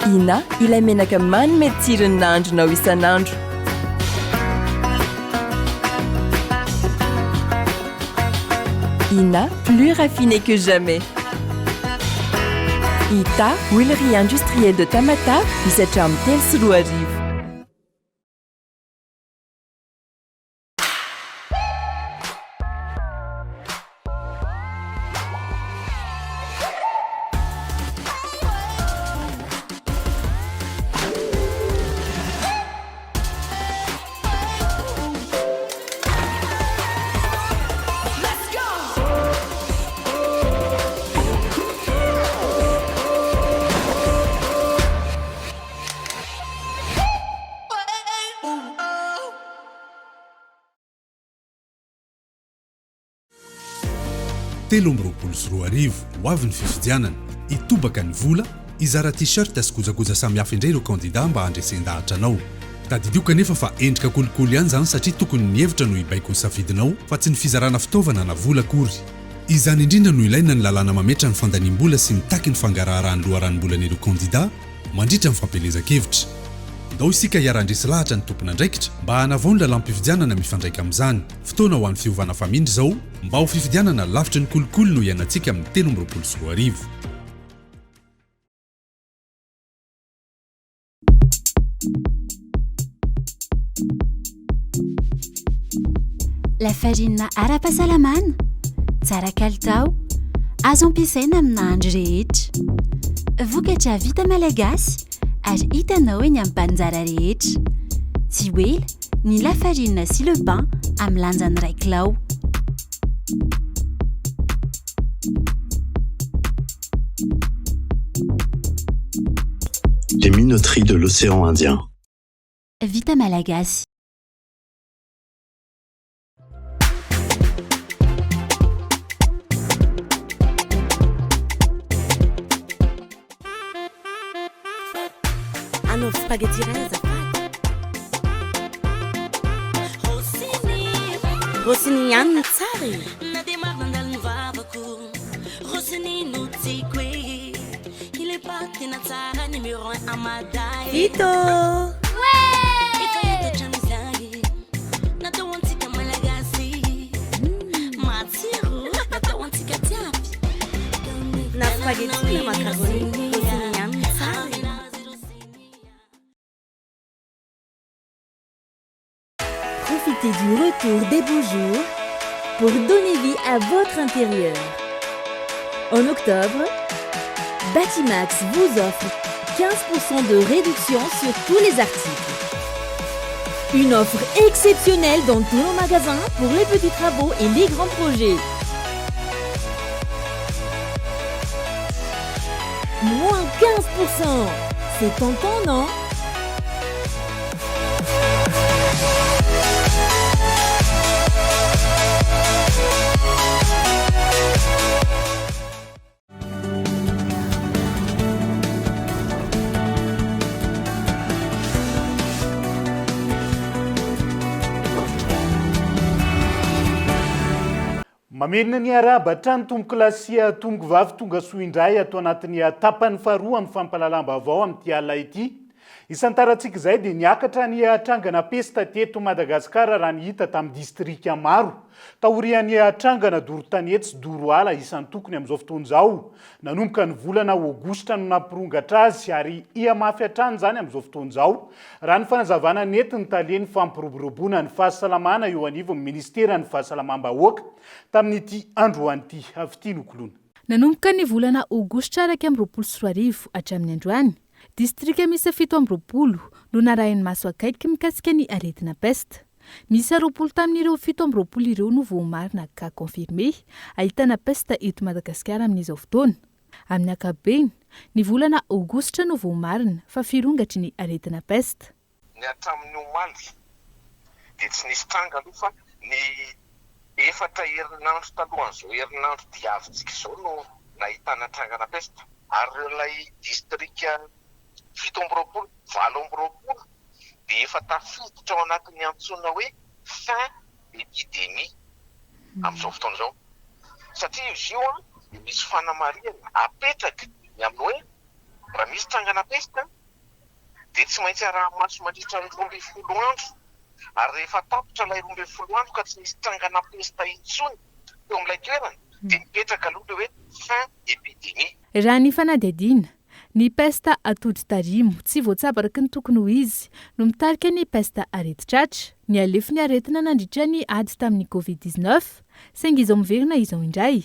Ina ilay menaka manome tsirony nahandronao isan'andro. Ina, plus raffiné que jamais. Ita, huilerie industrielle de Tamata, misy hatramin'ny 3 sy 4 arivo. Telombropolo sy 4 arivo ho avy ny fifidianana itobaka ny vola izara t-shirt sy kojakoja samihafa indray ireo kandida mba handresen-dahatra anao. Tadidio kanefa fa endrika kolokolo ihany zany satria tokony ny hevitra no ibaiko ny safidinao fa tsy ny fizarana fitaovana na vola akory. Izany indrindra no ilaina ny lalàna mametra ny fandanim-bola sy mitaky ny fangaraharahan'ny loharanom-bolan'ireo kandida mandritra ny fampelezan-kevitra. Ndao isika hiara-handresy lahatra ny tompona andraikitra mba hanavao ny lalam-pifidianana mifandraika amin'izany. Fotoana ho an'ny fiovana famindry zao mba ho fifidianana lavitra ny kolokolo no ianantsika amin'ny 13 sy 4 arivo. La farine ara-pahasalamana, tsara kalitao, azo ampiasaina amin'ny nahandro rehetra. Vokatra vita malagasy ary hitanao eny amin'ny mpanjara rehetra. Tsy oela ny lafarina sy le pain amin'ny lanjany 1 kilao. Les minoteries de l'océan Indien. Vita malagasy. Hanao spaghetti iray azafady. Rossini ihany ny tsara e. Vito! Na spaghetti na macaroni, rossini ihany ny tsara e. Profitez du retour des beaux jours pour donner vie à votre intérieur. En octobre, Batimax vous offre 15% de réduction sur tous les articles. Une offre exceptionnelle dans tous nos magasins pour les petits travaux et les grands projets. Moins 15%. C'est tentant, non ? Mamenina ny araba trano tomboky lasia tomboky vavy tonga soa indray atao anatin'ny tapany faharoa amin'ny fampalalam-baovao amin'ity alina ity. Isantarantsika izay dia niakatra ny trangana pesta teto Madagasikara raha ny hita tamin'ny distrika maro. Taorian'ny trangana Dorotanety sy Doroala isan'ny tokony amin'izao fotoana izao. Nanomboka ny volana Aogositra no nampirongatra azy ary iamafy hatrany zany amin'izao fotoana izao. Raha ny fanazavana netiny taleny fampiroboroboana ny fahasalamana eo anivon'ny Ministeran'ny Fahasalamam-bahoaka tamin'ity androany ity avy ity nokolona. nanomboka ny volana aogositra 2024 hatramin'ny androany distrika misy 7 no narahiny maso akaiky mikasika ny aretina peste. Misy 20 tamin'ireo 7 ireo no voamarina ka confirmé ahitana peste eto Madagasikara amin'izao fotoana. Amin'ny ankapobeny, ny volana aogositra no voamarina fa firongatry ny aretina peste. Ny hatramin'ny omaly dia tsy nisy tranga aloha fa ny efatra herinandro talohan'izao herinandro diavintsika izao no nahitana trangana peste. Ary ilay distrika 7 dia efa tafiditra ao anatin'ny antsoina hoe fin épidémie amin'izao fotoana izao. Satria izy io misy fanamariana apetraka ny amin'ny hoe raha misy trangana peste dia tsy maintsy arahamaso mandritra ny 12 andro. Ary rehefa tapitra ilay 12 andro ka tsy misy trangana peste intsony teo amin'ilay toerana dia mipetraka aloha hoe fin épidémie. Raha ny fanadihadiana, ny peste atody tarimo tsy voatsabaraky ny tokony ho izy no mitarika ny peste areti-tratra. Ny alefiny aretina nandritra ny ady tamin'ny Covid-19 saingy izao miverina izao indray.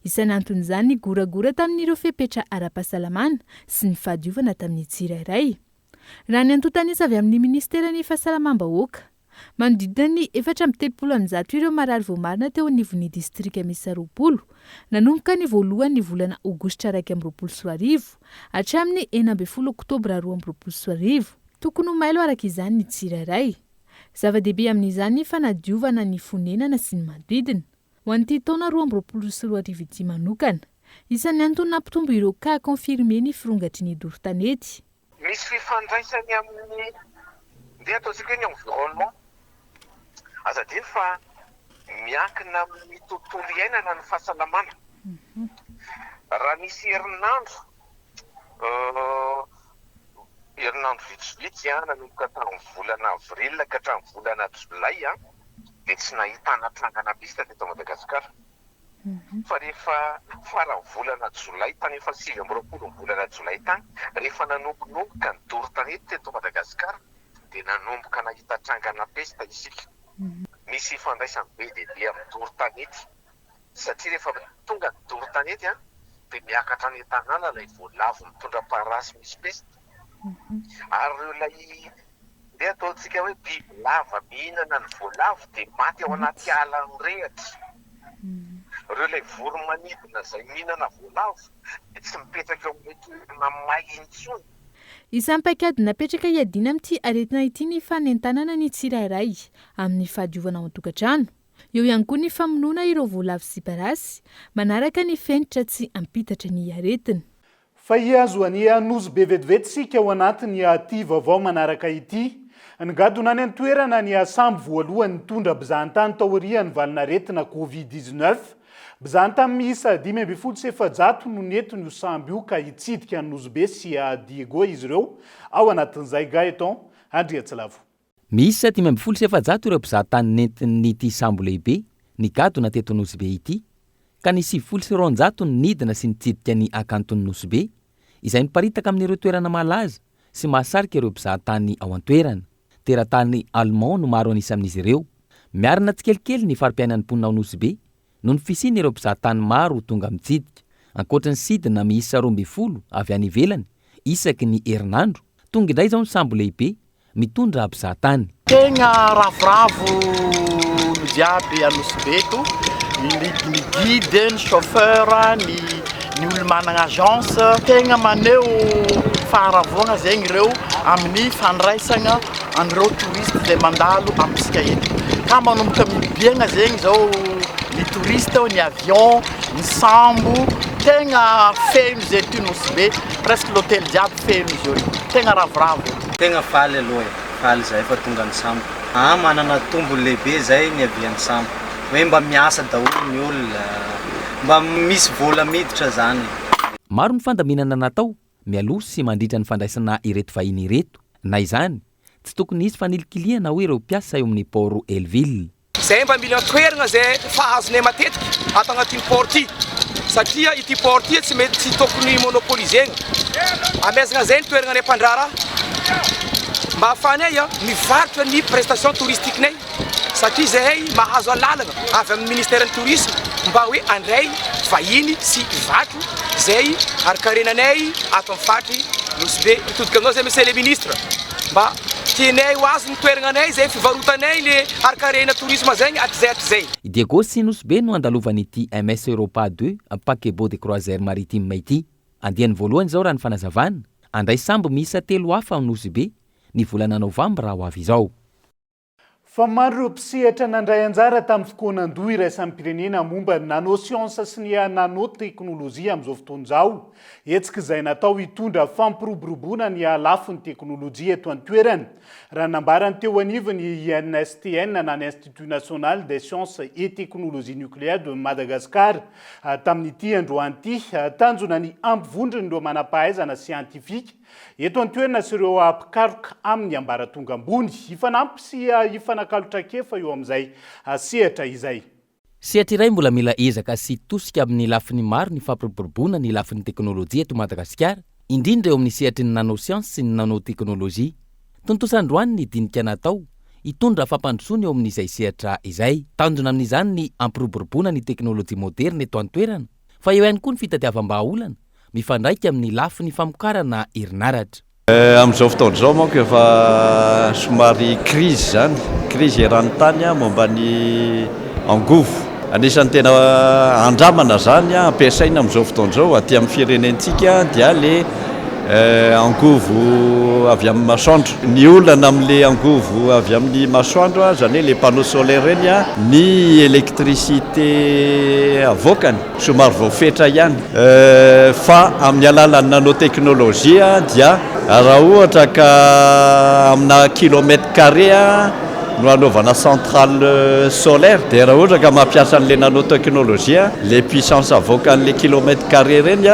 Isan'anton'izany goragora tamin'ireo fepetra ara-pahasalamana sy ny fahadiovana tamin'ny tsirairay. Raha ny antontanisa avy amin'ny ministeran'ny fahasalamam-bahoaka, manodidina ny 430 ireo marary voamarina teo anivon'ny distrika misy 20 nanomboka ny voalohany volana aogositra 2024 hatramin'ny 14 oktobra 2024. Tokony ho mailo araka izany ny tsirairay. Zava-dehibe amin'izany fanadiovana ny fonenana sy ny manodidina. Ho an'ity taona 2024 manokana, isan'ny antony nampitombo ireo ka confirmé ny firongatry ny doro-tanety. Misy fifandraisany amin'ny dia ataontsika hoe ny environnement. Azadiny fa miankina amin'ny tontolo iainana ny fahasalamana. Raha misy herinandro vitsivitsy nanomboka tamin'ny volana avril ka hatramin'ny volana jolay dia tsy nahitana trangana peste teto Madagasikara. Fa rehefa farany volana jolay tany efa 20 volana jolay tany, rehefa nanomboka ny doro-tanety teto Madagasikara dia nanomboka nahita trangana peste isika. Misy ifandraisany be dia be amin'ny doro-tanety satria rehefa tonga ny doro-tanety dia miakatra ny tanàna ilay voalavo mitondra parasy misy peste. Ary ilay dia ataontsika hoe biby lava mihinana ny voalavo dia maty ao anaty ala mirehatra. Ireo ilay voro-manidina izay mihinana voalavo dia tsy mipetraka eo amin'ny toerana may intsony. Isan'ny paikady napetraka hiadiana amin'ity aretina ity ny fanentanana ny tsirairay amin'ny fahadiovana ao an-tokantrano. Eo ihany koa ny famonoana ireo voalavo sy parasy manaraka ny fenitra tsy ampitatra ny aretina. Fa hiazo any anozy be vetivetsika ao anatin'ny aty vaovao manaraka ity. Ngadona any an-toerana ny asambo voalohany nitondra mpizahatany tao aorian'ny valinaretina Covid-19. Mpizahatany miisa 5,700 no nentiny io sambo io ka hitsidika anozy be sy Diego izy ireo ao anatin'izay Gaeton Andriatsilavo. Misy 5,700 ireo mpizahatany nentin'ity sambo lehibe ny gadona teto Nosy be ity, ka ny 700 ny nidina sy nitsidika ny akanton'ny Nosy be, izay miparitaka amin'ireo toerana malaza sy mahasarika ireo mpizahatany ao an-toerana. Teratany Allemand no maro anisa amin'izy ireo. Miarina tsikelikely ny farim-piainan'ny mponina ao Nosy be no ny fisiny ireo mpizahatany maro tonga mitsidika. Ankoatra ny sidina miisa 12 avy any ivelany isaky ny herinandro, tonga indray izao ny sambo lehibe mitondra mpizahatany. Tegna ravoravo no jiaby a Nosy be eto, ny guide, ny chauffeur, ny olo manana agence, tegna maneho faharavona zegny ireo amin'ny fandraisana an'ireo touriste izay mandalo amintsika eto. Ka manomboka mibiagna zegny zao ny touriste, ny avion, ny sambo, tegna feno zay ty Nosy be, presque l'hôtel jiaby feno izy io. Tegna ravoravo. Tegna faly aloha faly zay fa tonga ny sambo. Manana tombony lehibe zay ny avian'ny sambo. Hoe mba miasa daholo ny olona, mba misy vola miditra zany. Maro ny fandaminana natao mialoha sy mandritra ny fandraisana ireto vahiny ireto. Na izany, tsy tokony hisy fanilikiliana hoe ireo mpiasa eo amin'ny port Elville. Zay mba mila toerana zay fahazonay matetika ato agnatin'ny port ity, satria ity port ity tsy mety tsy tokony monopolizegna. Amezana zay ny toerana ny mpandrara mba ahafahanay mivarotra ny prestation touristiquenay, satria zahay mahazo alalana avy amin'ny ministère ny tourisme mba hoe andray vahiny sy ivato zay arikarenanay ato amin'ny fatry Nosy Be mitodika aminao zay monsieur le ministre mba tianay ho azy ny toerananay zay fivarotanay le arikarena tourisme zegny atyzay Diego sy Nosy Be no andalovan'ity MS Europa 2 paquebot de croisière maritime ity andiany voalohany zao raha ny fanazavana andray sambo miisa 3 hafa amin'ny Nosy Be ny volana novambra ho avy izao. Fa maro ireo mpisehatra nandray anjara tamin'ny fokoanan-doha iraisan'ny pirenena momba nanao siansa sy ny nanao teknôlôjia amin'izao fotoana izao. Hetsika izay natao hitondra fampiroboroboana ny alafon'ny teknôlôjia eto an-toerana. Raha nambarany teo anivony INSTN na Institut National des Sciences et Technologies Nucléaires de Madagascar tamin'ity androany ity tanjona ny ampivondrony ireo manam-pahaizana siantifika eto an-toerana sy ireo mpikaroka amin'ny ambaratonga ambony ifanampy sy ifanakalotra-kefa eo amin'izay sehatra izay. Sehatra iray mbola mila ezaka sy tosika amin'ny lafiny maro ny fampiroboroboana ny lafin'ny teknôlôjia eto Madagasikara, indrindra eo amin'ny sehatry ny nanosiansy sy ny nanoteknôlôjia. Tontosandroany ny dinika natao hitondra fampandrosoana eo amin'izay sehatra izay. Tanjona amin'izany ny ampiroboroboana ny teknôlôjia moderne eto an-toerana, fa eo ihany koa ny fitadiavam-bahaolana mifandraika amin'ny lafiny famokarana herinaratra. Amin'izao fotoana izao manko efa somary crise zany, crise eran-tany momba ny angovo. Anisan'ny tena andramana zany ampiasaina amin'izao fotoana izao aty amin'ny firenentsika dia le angovo avy amin'ny masoandro. Ny olana amin'le angovo avy amin'ny masoandro zany hoe le panneau solaire reny ny électricité avoakany somary voafetra ihany. Fa amin'ny alalan'ny nanoteknôlôjia dia raha ohatra ka amina kilomètre carré no anaovana centrale solaire dia raha ohatra ka mampiasa an'le nanoteknôlôjia le puissance avoakan'le kilomètre carré reny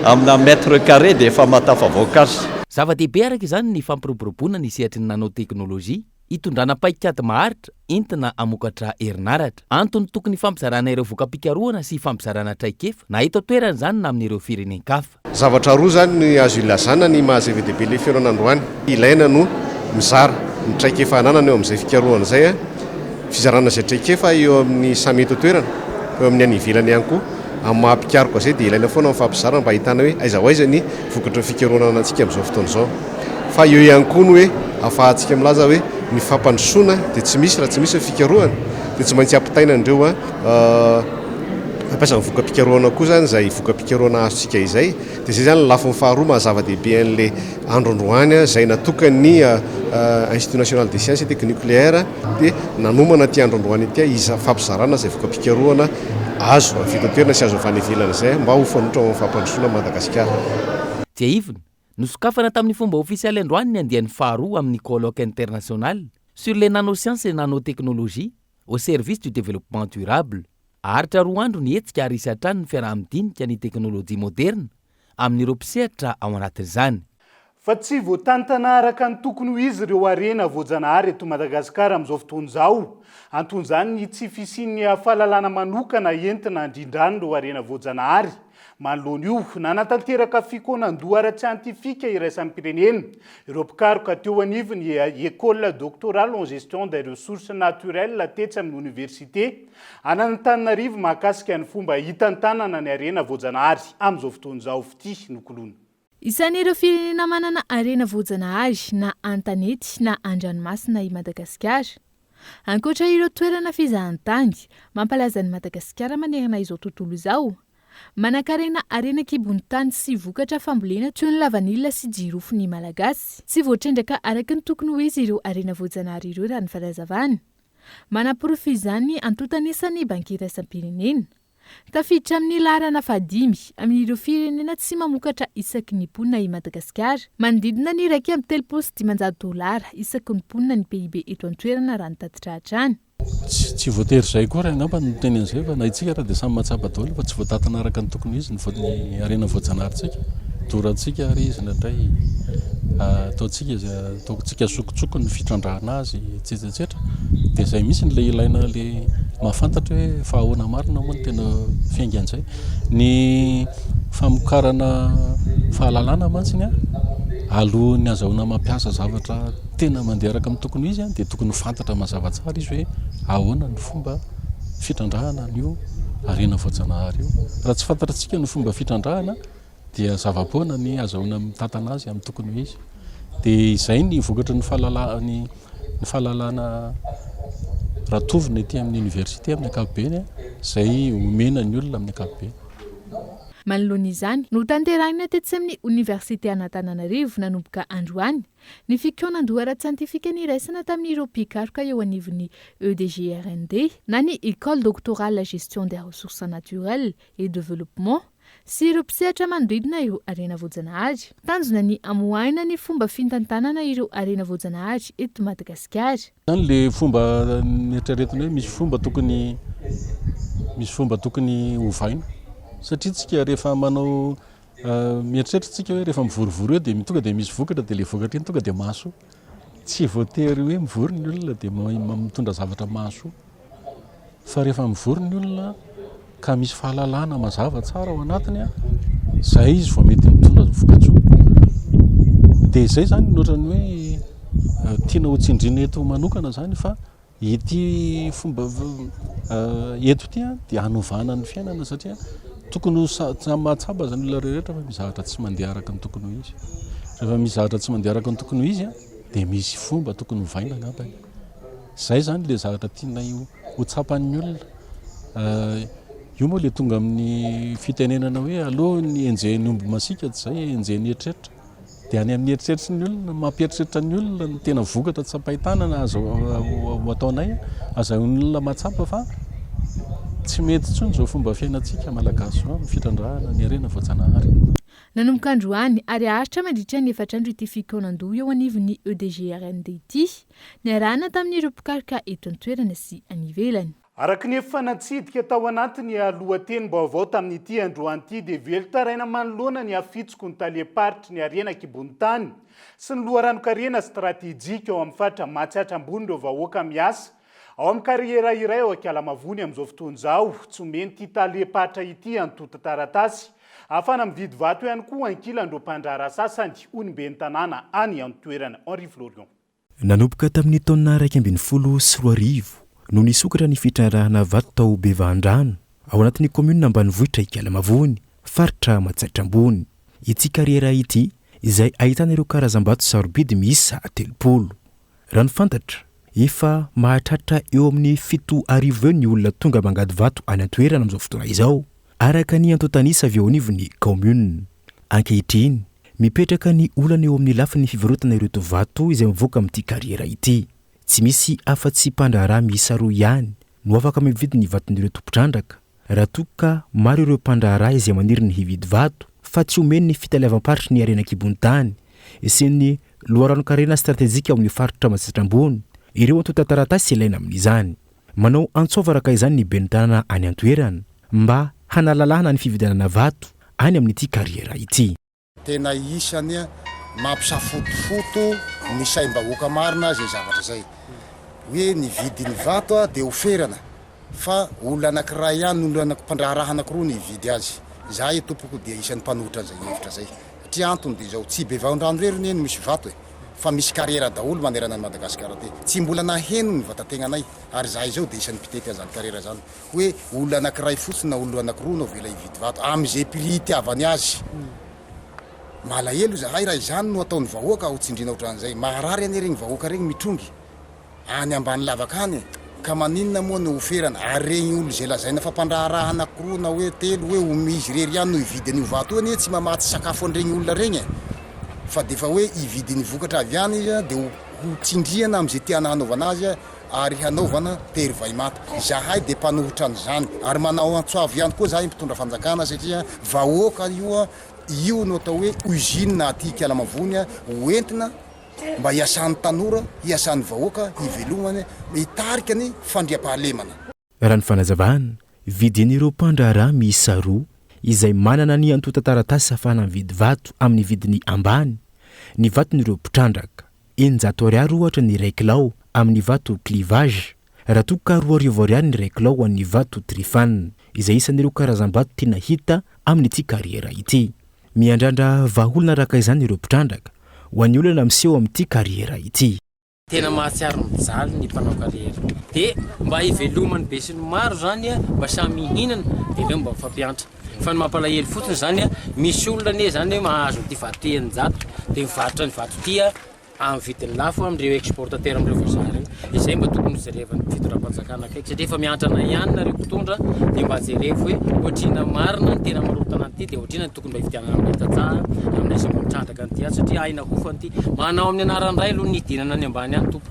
amina mètre carré dia efa matafavoaka azy. Zava-dehibe araka izany ny fampiroboroboana ny sehatry ny nanoteknôlôjia hitondrana paikady maharitra entina amokatra herinaratra. Antony tokony fampizarana ireo voka-pikarohana sy fampizarana traikefa na eto toerana zany na amin'ireo firenenkafa. Zavatra roa zany ny azo ilazana ny mahazava-dehibe le fiainana androany. Ilaina no mizara ny traikefa ananana eo amin'izay fikarohana izay fizarana izay traikefa eo amin'ny samy eto toerana eo amin'ny any ivelany ihany koa. Amin'ny maha-pikaroka izay dia ilaina foana amin'ny fampizarana mba ahitana hoe aiza ho aiza ny vokatra fikarohana antsika amin'izao fotoana izao. Fa eo ihany koa ny hoe ahafahantsika milaza hoe ny fampandrosoana dia tsy misy raha tsy misy fikarohana dia tsy maintsy ampitaina andreo ampiasa voka-pikarohana koa zany izay voka-pikarohana azontsika izay dia izay zany lafiny faharoa mahazava-dehibe an'le andro androany izay natokany Institut National des Sciences et Technologies Nucléaires dia nanomana ty andro androany ity fampizarana izay voka-pikarohana azo fitotoerana sy azo vanevelana izay mba ho fanotra amin'ny fampandrosoana Madagasikara. Dia ivony nosokafana tamin'ny fomba ofisialy androany ny andian'ny faharoa amin'ny colloque international sur les nanosciences et nanotechnologie au service du développement durable. Aritra roa andro ny hetsika ary isatrany ny fiaraha-midinika ny teknôlôjia moderne amin'ireo mpisehatra ao anatin'izany. Fa tsy voatantana araka ny tokony ho izy ireo arena voajanahary eto Madagasikara amin'izao fotoana izao. Anton'izany ny tsy fisian'ny fahalalana manokana entina andrindrany ireo arena voajanahary. Manoloana io nanatanteraka fikonan-doha ara-tsiantifika iraisan'ny pirenena. Ireo mpikaroka teo anivony école doctorale en gestion des ressources naturelles tetsy amin'ny université Antananarivo mahakasika ny fomba hitantanana ny arena voajanahary amin'izao fotoana izao ity nokolona. Isan'ireo firenena manana arena voajanahary na antanety na andranomasina i Madagasikara. Ankoatra ireo toerana fizahan-tany mampalaza ny Madagasikara manerana izao tontolo izao. Manankarena arena kibony tany sy vokatra fambolena toy ny lavanila sy jirofo ny malagasy. Tsy voatrendraka araka ny tokony ho izy ireo arena voajanahary ireo raha ny falazavana. Manaporofo izany antotanesan'ny banky iraisam-pirenena. Tafiditra amin'ny laharana 5 amin'ireo firenena tsy mamokatra isaky ny mponina i Madagasikara. Manodidina ny $3.500 isaky ny mponina ny PIB eto an-toerana raha ny tatitra hatrany. Tsy voatery izay koa raha ngamba ny teny an'izay fa na itsika raha dia samy mahatsapa daholo fa tsy voatantana araka ny tokony izy ny arena voajanaharintsika. Dorantsika ary izy natray ataontsika sokotsoko ny fitrandrahana azy etsetsetera dia izay misy ny le ilaina le mahafantatra hoe fahahoana marina moa ny tena fiainga an'izay. Ny famokarana fahalalana mantsiny alohan'ny azahoana mampiasa zavatra tena mandeha araka amin'ny tokony izy dia tokony fantatra mazava tsara izy hoe ahoana ny fomba fitrandrahana an'io arena voajanahary io raha tsy fantatratsika ny fomba fitrandrahana dia zavapoana ny azahoana mitantana azy amin'ny tokony ho izy dia izay ny vokatra ny fahalalana ratovina ety amin'ny université amin'ny ankapobeny izay omena ny olona amin'ny ankapobeny. Manoloana izany no tanterahina tetsy amin'ny Université Antananarivo nanomboka androany ny fikonan-dohara siantifika niraisana tamin'ireo mpikaroka eo anivon'ny EDGRND na ny École doctorale la gestion des ressources naturelles et développement sy ireo mpisehatra manodidina ireo arena voajanahary. Tanjona ny amoahina ny fomba fintantanana ireo arena voajanahary eto Madagasikara. Zany le fomba netreretina hoe misy fomba tokony hovaina satria tsika rehefa manao mieritreritra tsika hoe rehefa mivorovoro eo dia tonga dia misy vokatra dia le vokatra iny tonga dia maso. Tsy voatery hoe mivory ny olona dia mitondra zavatra maso fa rehefa mivory ny olona ka misy fahalalana mazava tsara ao anatiny izay izy vao mety mitondra vokatsoa. Dia izay zany notrany hoe tiana ho tsindriana eto manokana zany fa ity fomba eto ity dia hanovana ny fiainana satria tokony mahatsapa zany olona rehetra fa mizahatra tsy mandeha araka ny tokony ho izy. Rehefa mizahatra tsy mandeha araka ny tokony ho izy dia misy fomba tokony hovaina angambany. Izay zany le zavatra tiana ho tsapan'ny olona. Io moa le tonga amin'ny fitenenana hoe aloha ny enjehny omby masika tsy izay enjehny eritreritra dia any amin'ny eritreritra ny olona mampieritreritra ny olona ny tena vokatra tsapahitana azo ataonay azahoan'ny olona mahatsapa fa tsy mety tsony zao fomba fiainantsika malagasy amin'ny fitrandrahana ny arena voajanahary. Nanomboka androany ary aritra mandritra ny efatrandro ity fikonan-doha eo anivon'ny EDGRND ity niarahana tamin'ireo mpikaroka eto an-toerana sy any ivelany. Araka ny efa natsidika tao anatiny lohatenim-baovao tamin'ity androany ity dia velotaraina manoloana ny afitsoko ny taliaparitry ny arena kibonitany sy ny loharanokarena stratejika ao amin'ny faritra Mahatsiatra ambony ireo vahoaka miasa ao amin'ny kariera iray ao Ankalamavony amin'izao fotoana izao tsy omeny ity taliaparitra ity an'tota taratasy afana mividy vato ihany koa ankilan'ireo mpandrahara sasany onimben'ny tanàna any amin'ny toerana Henri Florion. Nanomboka tamin'ny taona 2014 no nisokatra ny fitrandrahana vato tao Bevahandrano ao anatin'ny komuna ambanivohitra Ankalamavony faritra Mahatsiatra ambony. Ity kariera ity izay ahitana ireo karazam-bato sarobidy miisa 30. Raha ny fantatra efa mahatratra eo amin'ny 7,000 ny olona tonga mangady vato any an-toerana amin'izao fotoana izao araka ny antotanisa avy eo anivon'ny komuna. Ankehitriny mipetraka ny olana eo amin'ny lafin'ny fivarotana ireto vato izay mivoaka amin'ity kariera ity. Tsy misy afa-tsy mpandraharaha miisa 2 ihany no afaka mividy ny vaton'ireto mpitrandraka raha toka maro ireo mpandraharaha izay maniry ny hividy vato fa tsy omeny ny fitalevam-paritry ny arena kibonitany sy ny loharanokarena stratejika amin'ny faritra Mahatsiatra ambony. Ireo antota taratasy ilaina amin'izany. Manao antsovaraka izany ny ben'ny tanàna any an-toerana mba hanalalahana ny fividanana vato any amin'ity kariera ity. Tena isany mampisafotofoto ny saim-bahoaka marina zay zavatra zay hoe ny vidiny vato dia oferana fa olona anankiray ihany olona mpandraharaha anankiroa ny vidy azy. Zay tompoko dia isan'ny mpanohitra zay hevitra zay satria antony dia zao tsy Bevahandrano rery eny misy vato fa misy kariera daholo manerana ny Madagasikara ty tsy mbola naheno ny vatategnanay ary zahay zao dia isan'ny mpitety an'izany kariera zany hoe olona anankiray fotsiny na olona anankiroa no vela hividy vato amin'izay prix itiavany azy. Malahelo zahay raha izany no ataon'ny vahoaka ho tsindrina ohatran'izay maharary any regny vahoaka regny mitrongy any ambany lavaka any ka maninona moa ny oferana ary regny olo zay lazaina fa mpandraharaha anankiroa na hoe 3 hoe omizy rery ihany no hividy an'io vato eny tsy mamatsy sakafo an'iregny olona regny fa dia fa hoe hividy ny vokatra avy any izy dia ho tsindriana amin'izay tiana hanaovana azy ary hanaovana tery vaimata. Zahay dia mpanohitra an'izany ary manao antsoavy ihany koa zahay mpitondra fanjakana satria vahoaka io no atao hoe usine aty Ankalamavony hoentina mba hiasan'ny tanora hiasan'ny vahoaka hivelomany hitarika ny fandriam-pahalemana. Raha ny fanazavana vidin'ireo mpandraharaha miisa 2 izay manana ny antota taratasy ahafahana mividy vato amin'ny vidiny ambany. Ny vaton'ireo mpitrandraka 900 ariary ohatra ny ray kilao amin'ny vato clivage raha toka 2,000 ariary ny ray kilao amin'ny vato trifane izay isan'ireo karazam-bato tiana hita amin'ity kariera ity. Miandrandra vahaolona araka izany ireo mpitrandraka ho an'ny olana miseho amin'ity kariera ity. tena mahatsiaro mijaly ny mpanao karriera dia mba hivelomany be sy ny maro zany a mba samy mihinana dia leo mba mifampiantra fa ny mampalahelo fotsiny zany a misy olona ne zany hoe mahazo ty vatoteny jato dia mivarotra ny vatotya amin'ny vidiny lafo amin'ireo exportateur amin'ireo voazary izay mba tokony jerevany fitoram-panjakana akaiky satria efa miantrana ihany nareo mpitondra dia mba jerevo hoe ohatrina marina ny tena marotana an'ity dia ohatrina ny tokony mba hividianana amin'ny tatsaha aminay zay mba mitrandraka an'ity any satria aina hofany ity manao amin'ny anaran'iray aloha ny hidinana any ambany any tompo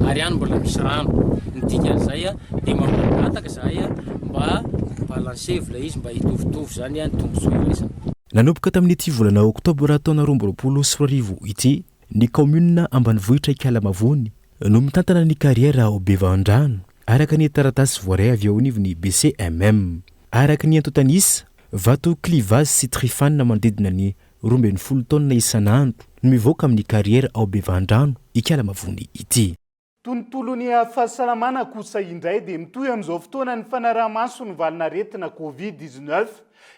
ary ihany mbola misy rano nydikan'izay a dia mampilataka zahay a mba balansevla izy mba hitovitovy zany a ny tombosoa resana nanomboka tamin'ity volana oktobra taona 2024 ity ny commune ambanivohitra Ikalamavony no mitantana ny kariera ao Bevandrano araka ny taratasy voaray avy ao anivony BCMM araka ny antotanisa vato clivage sy trifane manodidina ny 12 taona isanandro no mivoaka amin'ny kariera ao Bevandrano Ikalamavony ity. Tontolony fahasalamana kosa indray dia mitohy amin'izao fotoana ny fanaraha-maso ny valina retina COVID-19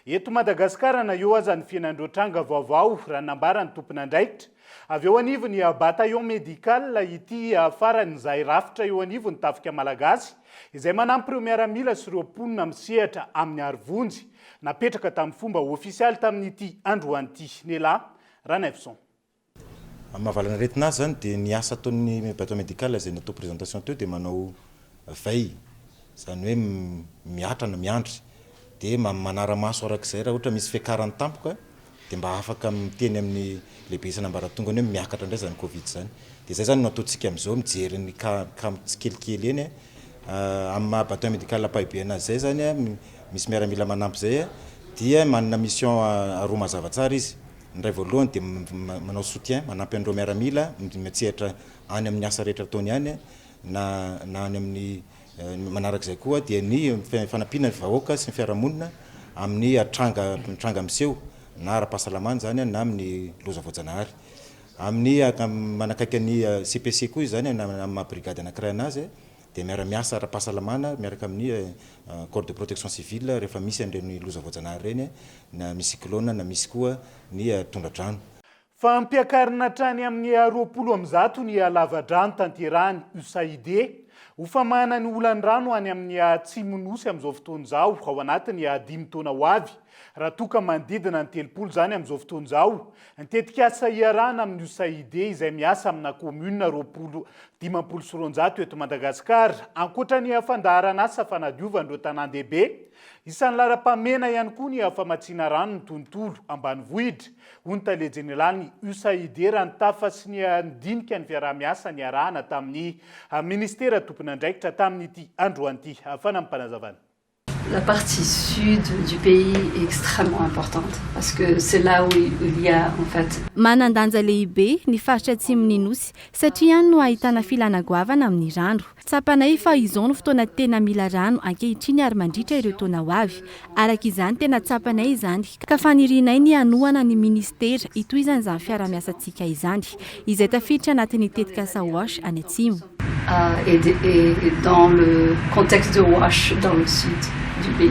eto Madagasikara na eo aza ny fiainan'androatranga vaovao raha nambarany tompon'andraikitra. Avy eo anivony bataillon médical ity faran'izay rafitra eo anivony tafika malagasy izay manampy ireo miaramila sy ireo mponina misehatra amin'ny arivonjy napetraka tamin'ny fomba ofisialy tamin'ity androan'ity Nela Ranefson. Mahavalana retina zany dia ny asa ataon'ny bataillon médical izay natao présentation teo dia manao veille zany hoe miatrana miandry dia manara-maso arak'izay raha ohatra misy fiakarany tampoka dia mba afaka miteny amin'ny lehibe isana ambaratongany hoe miakatra indray zany Covid zany. Dia zay zany no ataontsika amin'izao mijery ny cas tsikelikely eny amin'ny maha bataillon médical ampahibe anazy zay zany misy miaramila manampy zay dia manana mission aroa mazava tsara izy. Ny ray voalohany dia manao soutien manampy an'ireo miaramila mitsehatra any amin'ny asa rehetra ataony any na any amin'ny manarak'izay koa dia ny fanampiana ny vahoaka sy ny fiarahamonina amin'ny tranga miseho na ara-pahasalamana zany na amin'ny loza voajanahary amin'ny manakaiky ny CPC koa izy zany amin'ny maha-brigady anankiray anazy dia miara-miasa ara-pahasalamana miaraka amin'ny corps de protection civile rehefa misy an'ireny loza voajanahary reny na misy cyclone na misy koa ny tondradrano. Fa ampiakarina hatrany amin'ny 20 ny lavadrano tanterahany USAID ufamana ny olandrano any amin'ny Tsimonosy amin'izao fotoana izao ao anatiny 5 taona ho avy raha toka manodidina ny 30 zany amin'izao fotoana izao nitetika asa iarahana amin'ny USAID izay miasa amina commune 219 eto Madagasikara ankoatrany fandaharana asa fanadiovan'ireo tanàn-dehibe isan'ny lara-pamena ihany koa ny famatsiana rano ny tontolo ambanivohitra hoy ny talejenelany USAID raha ny tafa sy ny ndinika ny fiaraha-miasa ny arahana tamin'ny ministera tompon'andraikitra tamin'ity androan'ity fanampanazavana. La partie sud du pays est extrêmement importante parce que c'est là où il y a en fait manandanja lehibe ny faritra atsimony nosy satria no ahitana filanagoavana amin'ny rano. Tsapanay fa izao no fotoana tena mila rano ankehitriny ary mandritra ireo taona ho avy. Araka izany tena tsapanay izany ka fanirinay ny anohana ny ministera itoizany izany fiara-miasantsika izany izay tafiditra anatin'ny tetika Sawash any Atsimo. Et dans le contexte de Wash dans le sud du pays.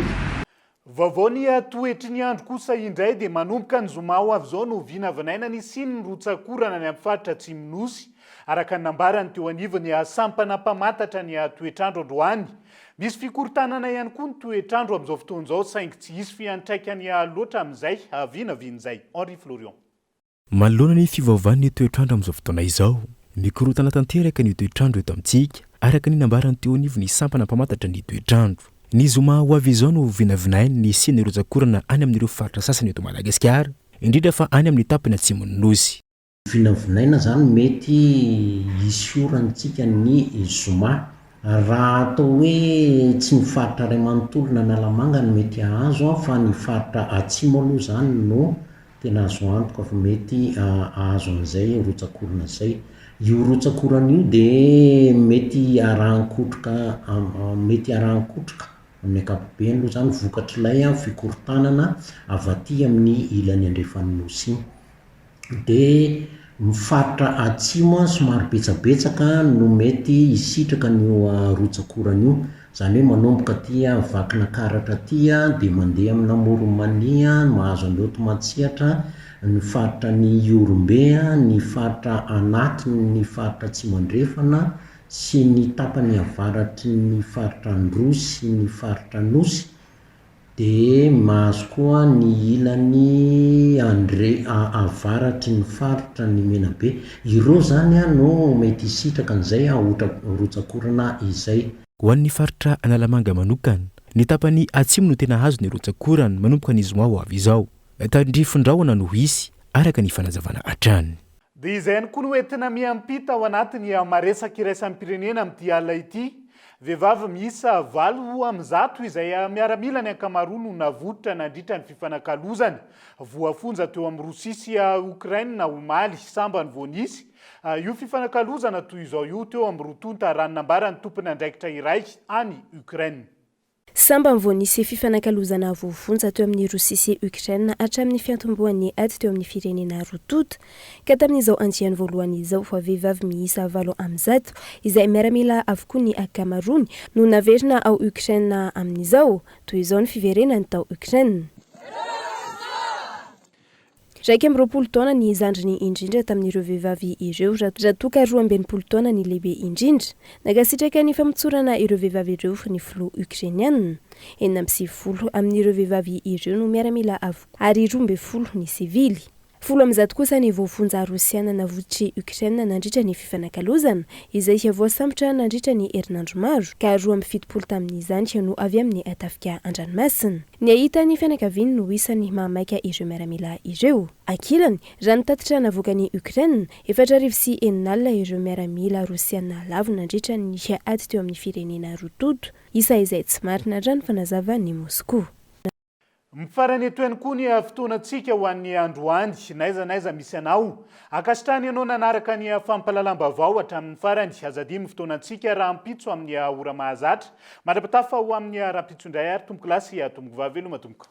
Vaovao ny toetry ny andro kosa indray dia manomboka ny zoma ho avy zao no vinavinaina ny siny ny rotsakorana ny amin'ny faritra Tsimonosy araka ny nambarany teo anivony sampana mpamatatra ny toetrandro androany. Misy fikorontanana ihany koa ny toetrandro amin'izao fotoana izao saingy tsy hisy fiantraikany loatra amin'izay vinavin'izay Henri Florian. Manoloana ny fivaovan'ny toetrandro amin'izao fotoana izao mikorotana tanteraka ny toetrandro eto amintsika araka ny nambarany teo anivony sampana mpamatatra ny toetrandro. Ny zoma ho avy izao no vinavinainy ny siny rotsakorana any amin'ireo faritra sasany eto Madagasikara indrindra fa any amin'ny tapiny Atsimony nosy. Vinavinaina zany mety isiorantsika ny zoma raha atao hoe tsy ny faritra ray manontolo na Nalamanga no mety ahazo fa ny faritra Atsimo aloha zany no tena azo antoka fa mety ahazo an'izay rotsakorana zay. Io rotsakorana io dia mety arahankotroka amin'ny ankapobeny aloha zany vokatr'ilay fikorotanana avy aty amin'ny ilany andrefan'ny nosy iny. Dia mifaritra Atsimo somary betsabetsaka no mety hisitraka n'io rotsakorana io zany hoe manomboka aty vakina karatra aty dia mandeha amina Moromania mahazo an'ireo Tomatsihatra ny faritra ny orombea, ny faritra anatiny ny faritra tsimandrefana sy ny tapany avaratry ny faritra ndrosy ny faritra nosy, de mahazo koa ny ilany avaratry ny faritra ny menabe. Ireo zany a no mety isitraka an'izay rotsakorana izay. Ho an'ny faritra Analamanga manokana, ny tapany atsimo no tena azo ny rotsakorana manomboka ny zoma ho avy izao. Tandrifondrahona no hisy araka ny fanazavana hatrany. Dia izay ihany koa no entina miampita ao anatiny maresaka iraisan'ny pirenena amin'ity alina ity. Vehivavy miisa 8 izay miaramila ny ankamaroa no navotra nandritra ny fifanakalozany voafonja teo amin'ny Rosia sy Ukraine omaly sambany vao nisy. Io fifanakalozana toy izao io teo amin'ny rotonta ranonambarany tompony andraikitra iray any Ukraine. Samba mvonisy fifanakalozana voafonja teo amin'ny Rosia sy Ukraine hatramin'ny fiantombohan'ny ady teo amin'ny firenena rototo ka tamin'izao andiany voalohany izao fa vehivavy miisa 8 izay miaramila avokoa ny ankamaroany no naverina ao Ukraine amin'izao toy izao ny fiverenany tao Ukraine. Raiky amby 20 taona ny zandriny indrindra tamin'ireo vehivavy ireo raha toka 12 taona ny lehibe indrindra nakasitraka ny famotsorana ireo vehivavy ireo ny filoha Ukrainiana 90 amin'ireo vehivavy ireo no miaramila avokoa ary 12 ny sivily. 10 kosa ny voafonja Rosiana navotry Ukraine nandritra ny fifanakalozana izay voasambotra nandritra ny herinandro maro ka 17 tamin'izany no avy amin'ny atafika an-dranomasina. Ny ahita ny fianakaviany no isany mamaika ireo miaramila ireo. Ankilany raha nitatitra navoaka ny Ukraine 409 ireo miaramila Rosiana lavo nandritra ny ady teo amin'ny firenena rototo isa izay tsy marina raha ny fanazava ny Moscou. Mifarany etoany koa ny fotoanantsika ho an'ny androany naiza misy anao akasitrany ianao nanaraka ny fampalalam-bavao hatramin'ny farany azadimy fotoanantsika raha ampitso amin'ny ora mahazatra mandrapitafa ho amin'ny rahampitso indray ary tomboko lasy tomboko vaveloma tomboko.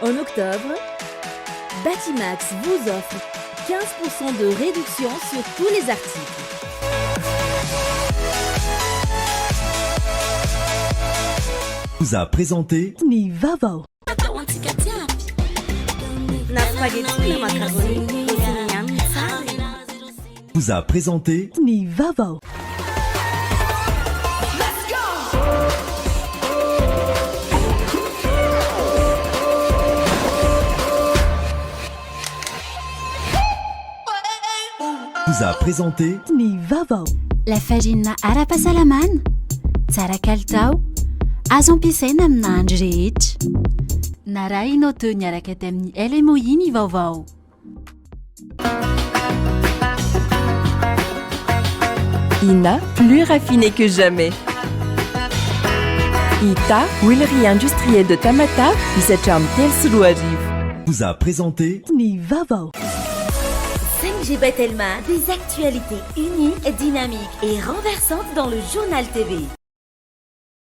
En octobre, Batimax vous offre 15% de réduction sur tous les articles. Vous a présenté Nivavo. Vous a présenté Nivavo. Vous a présenté Nivavo. La farine ara-pahasalamana, tsara kalitao, azo ampiasaina amina andro rehetra. Narahinao teo niaraka tamin'ny LMOI ny vaovao. INA, plus raffiné que jamais. ITA, huilerie industrielle de Tamata, Isacham Telsuluariv. Vous a présenté Nivavo. 5G Batelma, des actualités uniques, dynamiques et renversantes dans le journal TV.